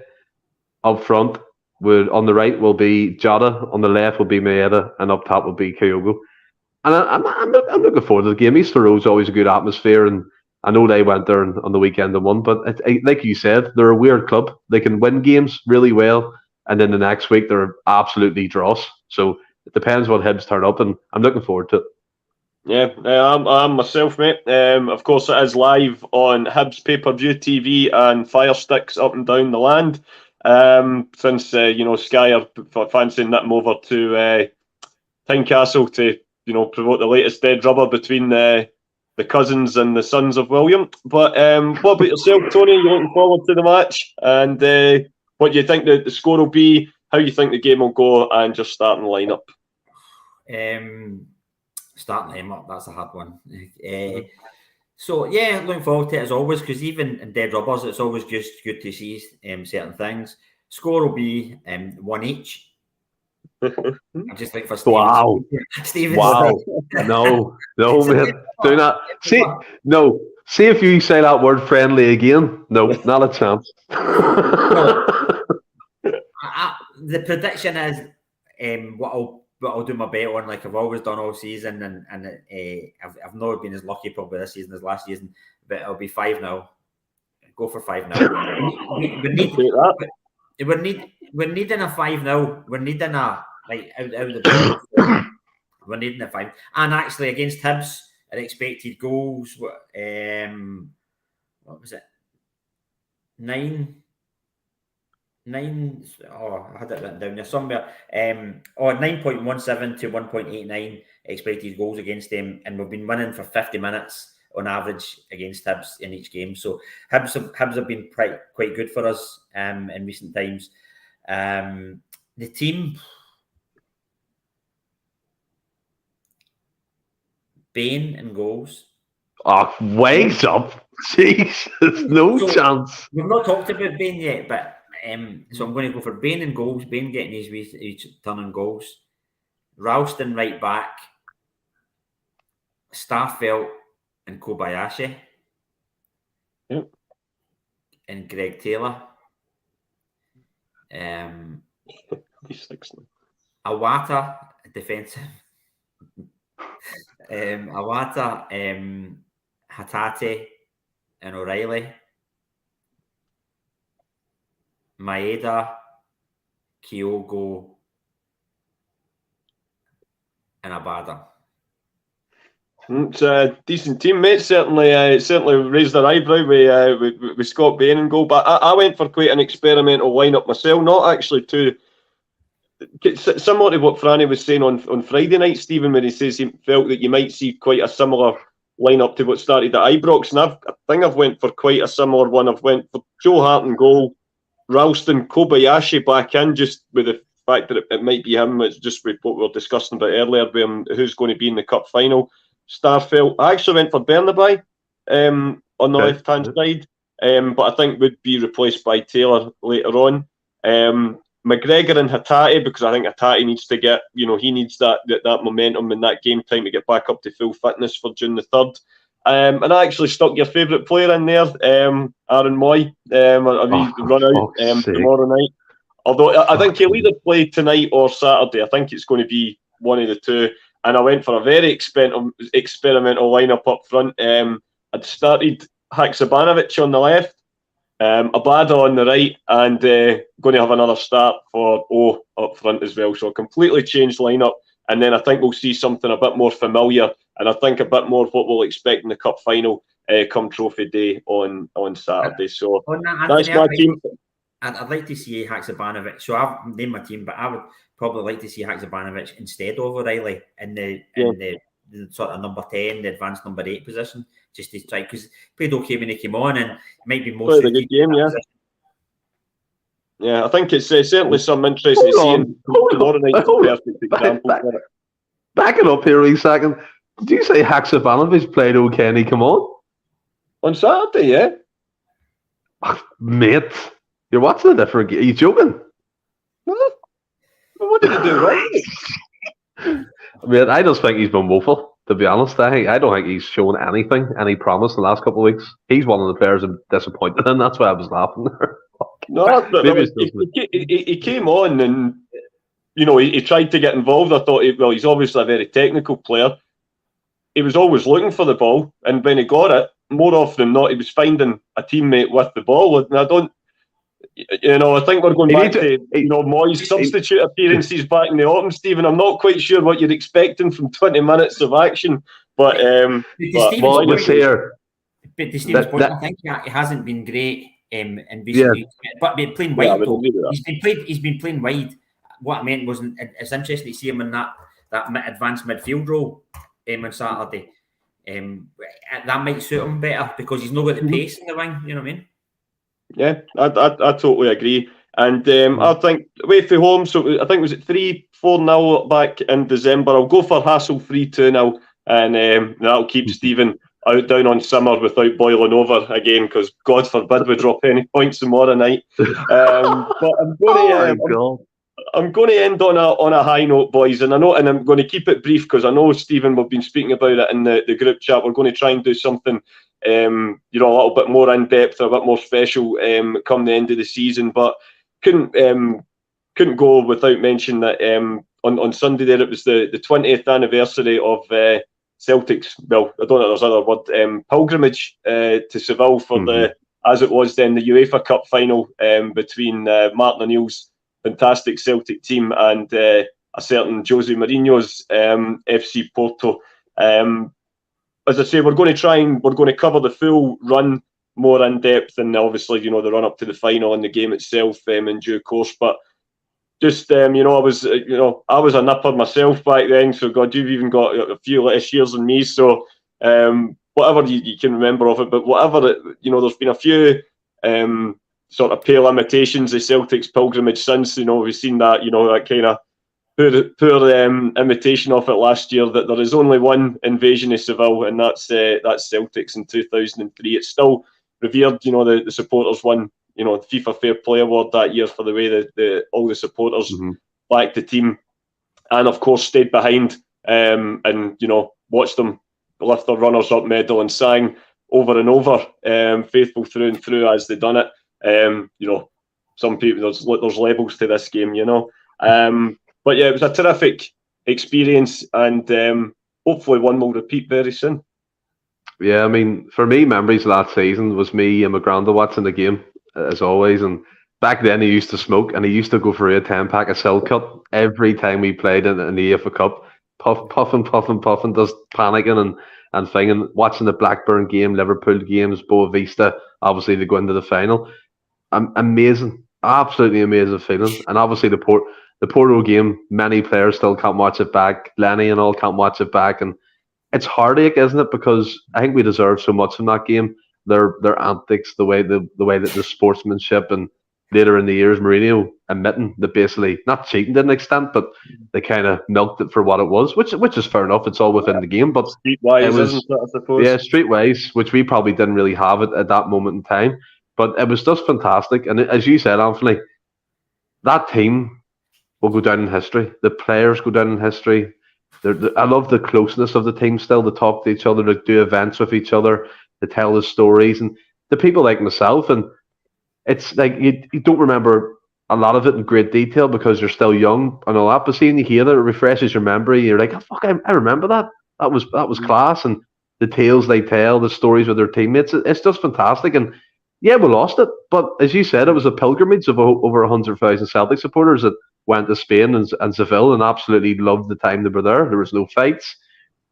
up front. On the right will be Jota, on the left will be Maeda, and up top will be Kyogo. And I'm looking forward to the game. Easter Road's always a good atmosphere, and I know they went there on the weekend and won. But like you said, they're a weird club. They can win games really well, and then the next week they're absolutely dross. So it depends what Hibs turn up, and I'm looking forward to it. Yeah, I'm myself, mate. Of course, it is live on Hibs pay-per-view TV and Fire Sticks up and down the land. Since Sky are fancying nipping over to Tynecastle to promote the latest dead rubber between the cousins and the sons of William. But what about yourself, Tony? You looking forward to the match, and what do you think the score will be? How you think the game will go, and just starting the lineup? Starting them up, that's a hard one. So yeah, looking forward to it as always, because even in dead rubbers, it's always just good to see certain things. Score will be 1 each. I'm just like for Steven. Wow. Steven. Wow. No, man. Do not. See if you say that word friendly again. No, not a chance. The prediction is what I'll do my bet on, like I've always done all season, and I've not been as lucky probably this season as last season, but it'll be 5-0. Go for 5-0. We're needing a 5-0. We're needing a out of the we're needing a 5. And actually against Hibs, our expected goals were what was it? 9. Oh, I had it written down there somewhere. 9.17 to 1.89 expected goals against them, and we've been winning for 50 minutes on average against Hibs in each game. So Hibs have been quite good for us in recent times. The team, Bain in goals. Oh, wakes up! Jesus, no chance. We've not talked about Bain yet, but. So I'm going to go for Bain in goals. Bain getting his turn in goals. Ralston right back. Starfelt and Kobayashi. Yep. And Greg Taylor. Iwata defensive. Iwata, Hatate and O'Reilly. Maeda, Kyogo, and Abada. It's a decent team, mate. Certainly raised their eyebrow with Scott Bain in goal. But I went for quite an experimental lineup myself. Not actually too similar to what Franny was saying on Friday night, Stephen, when he says he felt that you might see quite a similar lineup to what started at Ibrox, and I think I've went for quite a similar one. I've went for Joe Hart in goal, Ralston, Kobayashi back in, just with the fact that it might be him. It's just what we were discussing about earlier, who's going to be in the cup final. Starfelt. I actually went for Bernabei on the left-hand side, but I think would be replaced by Taylor later on. McGregor and Hatate, because I think Hatate needs to get, he needs that momentum and that game time to get back up to full fitness for June the 3rd. And I actually stuck your favourite player in there, Aaron Moy, a run out tomorrow night. Although I think he'll either play tonight or Saturday. I think it's going to be one of the two. And I went for a very experimental lineup up front. I'd started Haksabanovic on the left, Abada on the right, and going to have another start for O up front as well. So a completely changed lineup. And then I think we'll see something a bit more familiar, and I think a bit more of what we'll expect in the cup final come trophy day on Saturday. So that's my team. I'd like to see Haksabanovic. So I've named my team, but I would probably like to see Haksabanovic instead of O'Reilly in the sort of number 10, the advanced number 8 position, just to try, because he played okay when he came on, and it might be most of the good game, yeah. Yeah, I think it's certainly some interest to see tomorrow night's a perfect example. Back it up here a second. Did you say Haksabanovic played okay and he come on? On Saturday, yeah. Mate, you're watching a different game. Are you joking? What did he do right? I mean, I just think he's been woeful, to be honest. I don't think he's shown any promise in the last couple of weeks. He's one of the players I'm disappointed in. That's why I was laughing there. No, he came on and, he tried to get involved. I thought, he's obviously a very technical player. He was always looking for the ball, and when he got it, more often than not, he was finding a teammate with the ball. And I think we're going back to Moyes' substitute appearances back in the autumn, Stephen. I'm not quite sure what you're expecting from 20 minutes of action, but Moyes is here. But to Stephen's point, I think he hasn't been great in recent weeks. But playing wide, though, he's been playing wide. What I meant was, it's interesting to see him in that advanced midfield role on Saturday. That might suit him better because he's not got the pace in the wing. You know what I mean? Yeah, I totally agree. And I think away from home, so I think was it 3-4-0 back in December. I'll go for Hassel 3-2-0, and that'll keep Stephen out down on summer without boiling over again, because God forbid we drop any points tomorrow night. But I'm going to end on a high note, boys, and I'm going to keep it brief because I know, Stephen, we've been speaking about it in the group chat. We're going to try and do something a little bit more in depth, a bit more special come the end of the season, but couldn't go without mentioning that on Sunday there it was the 20th anniversary of Celtic's, well, I don't know if there's other word, pilgrimage to Seville for the, as it was then, the UEFA Cup final between Martin O'Neill's fantastic Celtic team and a certain Jose Mourinho's FC Porto. As I say, we're going to cover the full run more in depth, and obviously, the run up to the final and the game itself in due course. But just, I was a nipper myself back then. So God, you've even got a few less years than me. So whatever you can remember of it, but whatever there's been a few sort of pale imitations of Celtic's pilgrimage since. We've seen that, that kind of poor imitation of it last year, that there is only one invasion of Seville, and that's Celtic's in 2003. It's still revered. The supporters won, the FIFA Fair Play Award that year for the way that all the supporters backed the team, and of course stayed behind and watched them lift their runners-up medal and sang over and over, faithful through and through as they done it. Some people, there's levels to this game, but yeah, it was a terrific experience, and hopefully one will repeat very soon. Yeah, I mean, for me, memories of that season was me and my granda watching the game, as always. And back then, he used to smoke, and he used to go for a 10-pack of Cell Cut every time we played in the UEFA Cup. Puffing, just panicking and thinking, watching the Blackburn game, Liverpool games, Boavista, obviously they go into the final. Amazing, absolutely amazing feeling. And obviously the the Porto game, many players still can't watch it back. Lenny and all can't watch it back, and it's heartache, isn't it? Because I think we deserve so much from that game. Their antics, the way that the sportsmanship, and later in the years, Mourinho admitting that basically not cheating to an extent, but they kind of milked it for what it was, which is fair enough. It's all within the game, but Streetwise, it was, isn't it, I suppose? yeah, streetwise, which we probably didn't really have it at that moment in time. But it was just fantastic, and as you said, Anthony, that team will go down in history. The players go down in history. I love the closeness of the team still, to talk to each other, to do events with each other, to tell the stories, and the people like myself. And it's like you don't remember a lot of it in great detail because you're still young and all that. But seeing you hear it refreshes your memory. You're like, oh, fuck, I remember that. That was class. And the tales they tell, the stories with their teammates, it's just fantastic. And yeah, we lost it, but as you said, it was a pilgrimage of over 100,000 Celtic supporters that went to Spain and Seville and absolutely loved the time they were there. There was no fights,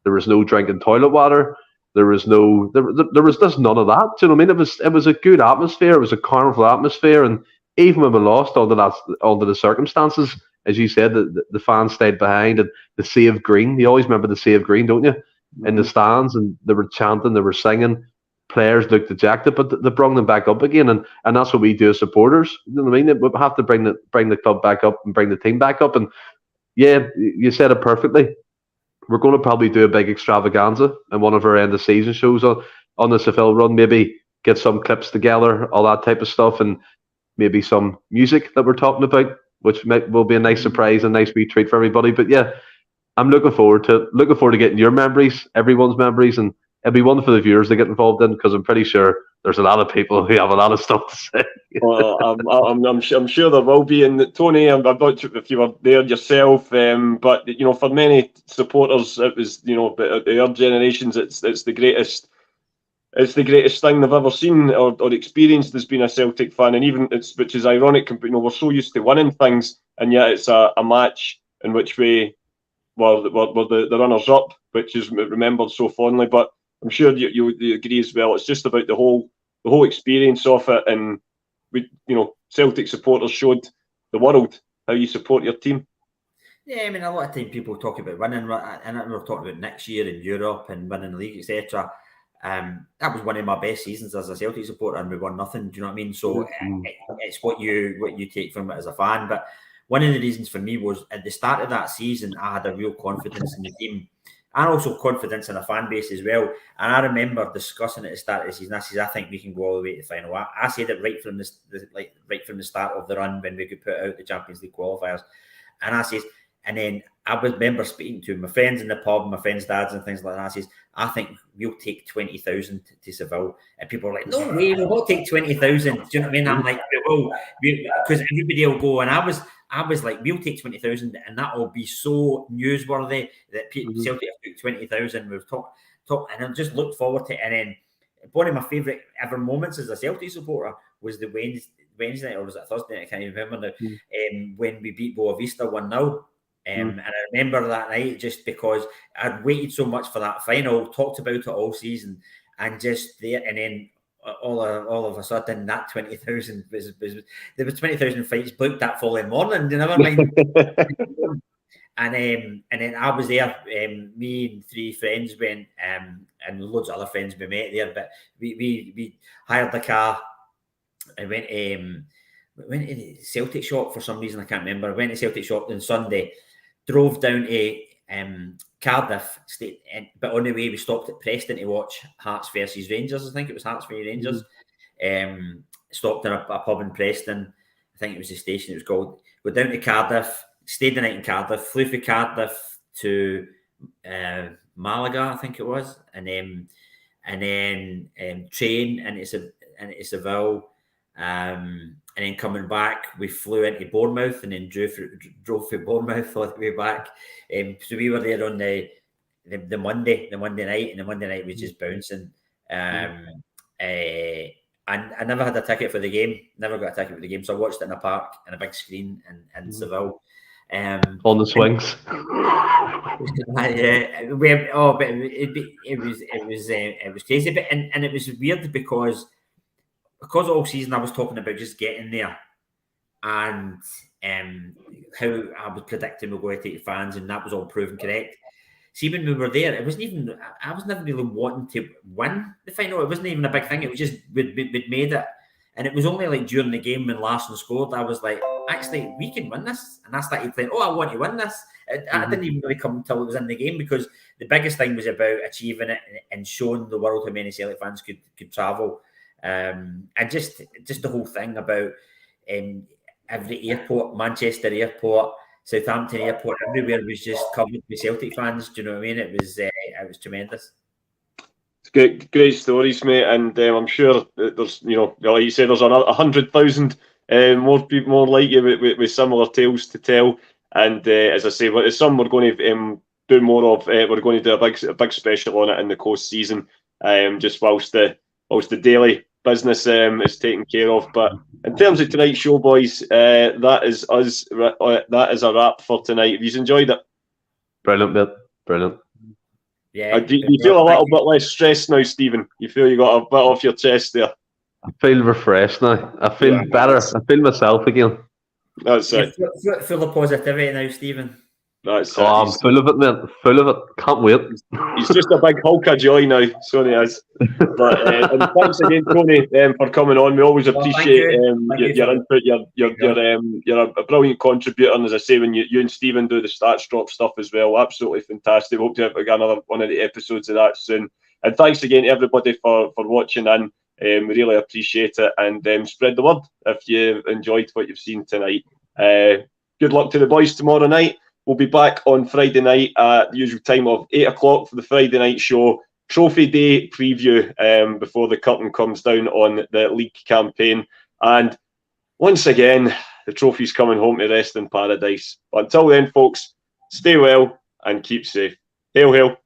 there was no drinking toilet water, there was just none of that. Do you know what I mean? It was a good atmosphere. It was a carnival atmosphere, and even when we lost, under the circumstances, as you said, the fans stayed behind, and the sea of green. You always remember the sea of green, don't you? In the stands, and they were chanting, they were singing. Players looked dejected, but they brought them back up again, and that's what we do as supporters. You know what I mean? We have to bring the club back up and bring the team back up. And yeah, you said it perfectly. We're going to probably do a big extravaganza in one of our end of season shows on the Seville run. Maybe get some clips together, all that type of stuff, and maybe some music that we're talking about, which will be a nice surprise, a nice wee treat for everybody. But yeah, I'm looking forward to getting your memories, everyone's memories, and it'll be one for the viewers to get involved in, because I'm pretty sure there's a lot of people who have a lot of stuff to say. Well, I'm sure there will be. And Tony, I'm not sure if you were there yourself, but you know, for many supporters, it was, you know, our generations, it's the greatest. It's the greatest thing they've ever seen or experienced as being a Celtic fan, and even which is ironic. You know, we're so used to winning things, and yet it's a match in which we were the runners up, which is remembered so fondly. But I'm sure you agree as well. It's just about the whole experience of it, and we, you know, Celtic supporters showed the world how you support your team. Yeah, I mean, a lot of time people talk about winning, and we're talking about next year in Europe and winning the league, etc. That was one of my best seasons as a Celtic supporter, and we won nothing. Do you know what I mean? So it's what you take from it as a fan. But one of the reasons for me was at the start of that season, I had a real confidence in the team, and also confidence in a fan base as well. And I remember discussing at the start of the season, I think we can go all the way to the final. I said it right from the start of the run when we could put out the Champions League qualifiers. And I says, and then I remember speaking to my friends in the pub, my friends' dads and things like that. I says, I think we'll take 20,000 to Seville. And people are like, no way, we won't take 20,000. Do you know what I mean? I'm like, we will, because everybody will go. And I was like, we'll take 20,000, and that will be so newsworthy that Celtic have took 20,000. We've talked, and I just looked forward to it. And then one of my favourite ever moments as a Celtic supporter was the Wednesday night, or was it Thursday night? I can't even remember now. When we beat Boavista 1-0. And I remember that night just because I'd waited so much for that final, talked about it all season, and just there, and then all of a sudden that 20,000 was there was 20,000 fights booked that following morning. Never mind. And then I was there. Me and three friends went, and loads of other friends we met there. But we hired the car and went to the Celtic shop for some reason, I can't remember. Went to Celtic shop on Sunday. Drove down to Cardiff, but on the way we stopped at Preston to watch Hearts versus Rangers. I think it was Hearts versus Rangers. Stopped in a pub in Preston. I think it was the station it was called. Went down to Cardiff, stayed the night in Cardiff, flew from Cardiff to Malaga, I think it was, and then train into Seville. And then coming back, we flew into Bournemouth and then drove from Bournemouth all the way back. So we were there on the Monday night, and the Monday night was just bouncing. And I never had a ticket for the game. Never got a ticket for the game, so I watched it in a park in a big screen in Seville. On the swings. But it was crazy, but and it was weird because all season I was talking about just getting there, and how I was predicting we're going to take fans, and that was all proven correct. See, when we were there, it wasn't even. I was never really wanting to win the final. It wasn't even a big thing. It was just we'd made it, and it was only like during the game when Larsson scored, I was like, actually, we can win this. And I started playing. Oh, I want to win this. I didn't even really come until it was in the game, because the biggest thing was about achieving it and showing the world how many Celtic fans could travel, and just the whole thing about every airport, Manchester Airport, Southampton Airport, everywhere was just covered with Celtic fans. Do you know what I mean? It was tremendous. It's great stories, mate, and I'm sure that there's, like you said, there's 100,000 more like you with similar tales to tell. And as I say, some we're going to do more of. We're going to do a big special on it in the coast season, just whilst the daily business is taken care of. But in terms of tonight's show, boys, that is us. That is a wrap for tonight. Have you enjoyed it? Brilliant, mate. Brilliant. Yeah. Do you feel a little bit less stressed now, Stephen? You feel you got a bit off your chest there? I feel refreshed now. I feel better. I feel myself again. That's it. Full of positivity now, Stephen. That's it. I'm full of it, man. Full of it. Can't wait. He's just a big hulk of joy now. So he is. But and thanks again, Tony, for coming on. We always appreciate your input. You're a brilliant contributor, and as I say, when you and Stephen do the stats drop stuff as well, absolutely fantastic. Hope to have another one of the episodes of that soon. And thanks again to everybody for watching in. We really appreciate it, and spread the word if you enjoyed what you've seen tonight. Good luck to the boys tomorrow night. We'll be back on Friday night at the usual time of 8 o'clock for the Friday night show. Trophy Day preview before the curtain comes down on the league campaign. And once again, the trophy's coming home to rest in paradise. But until then, folks, stay well and keep safe. Hail, hail.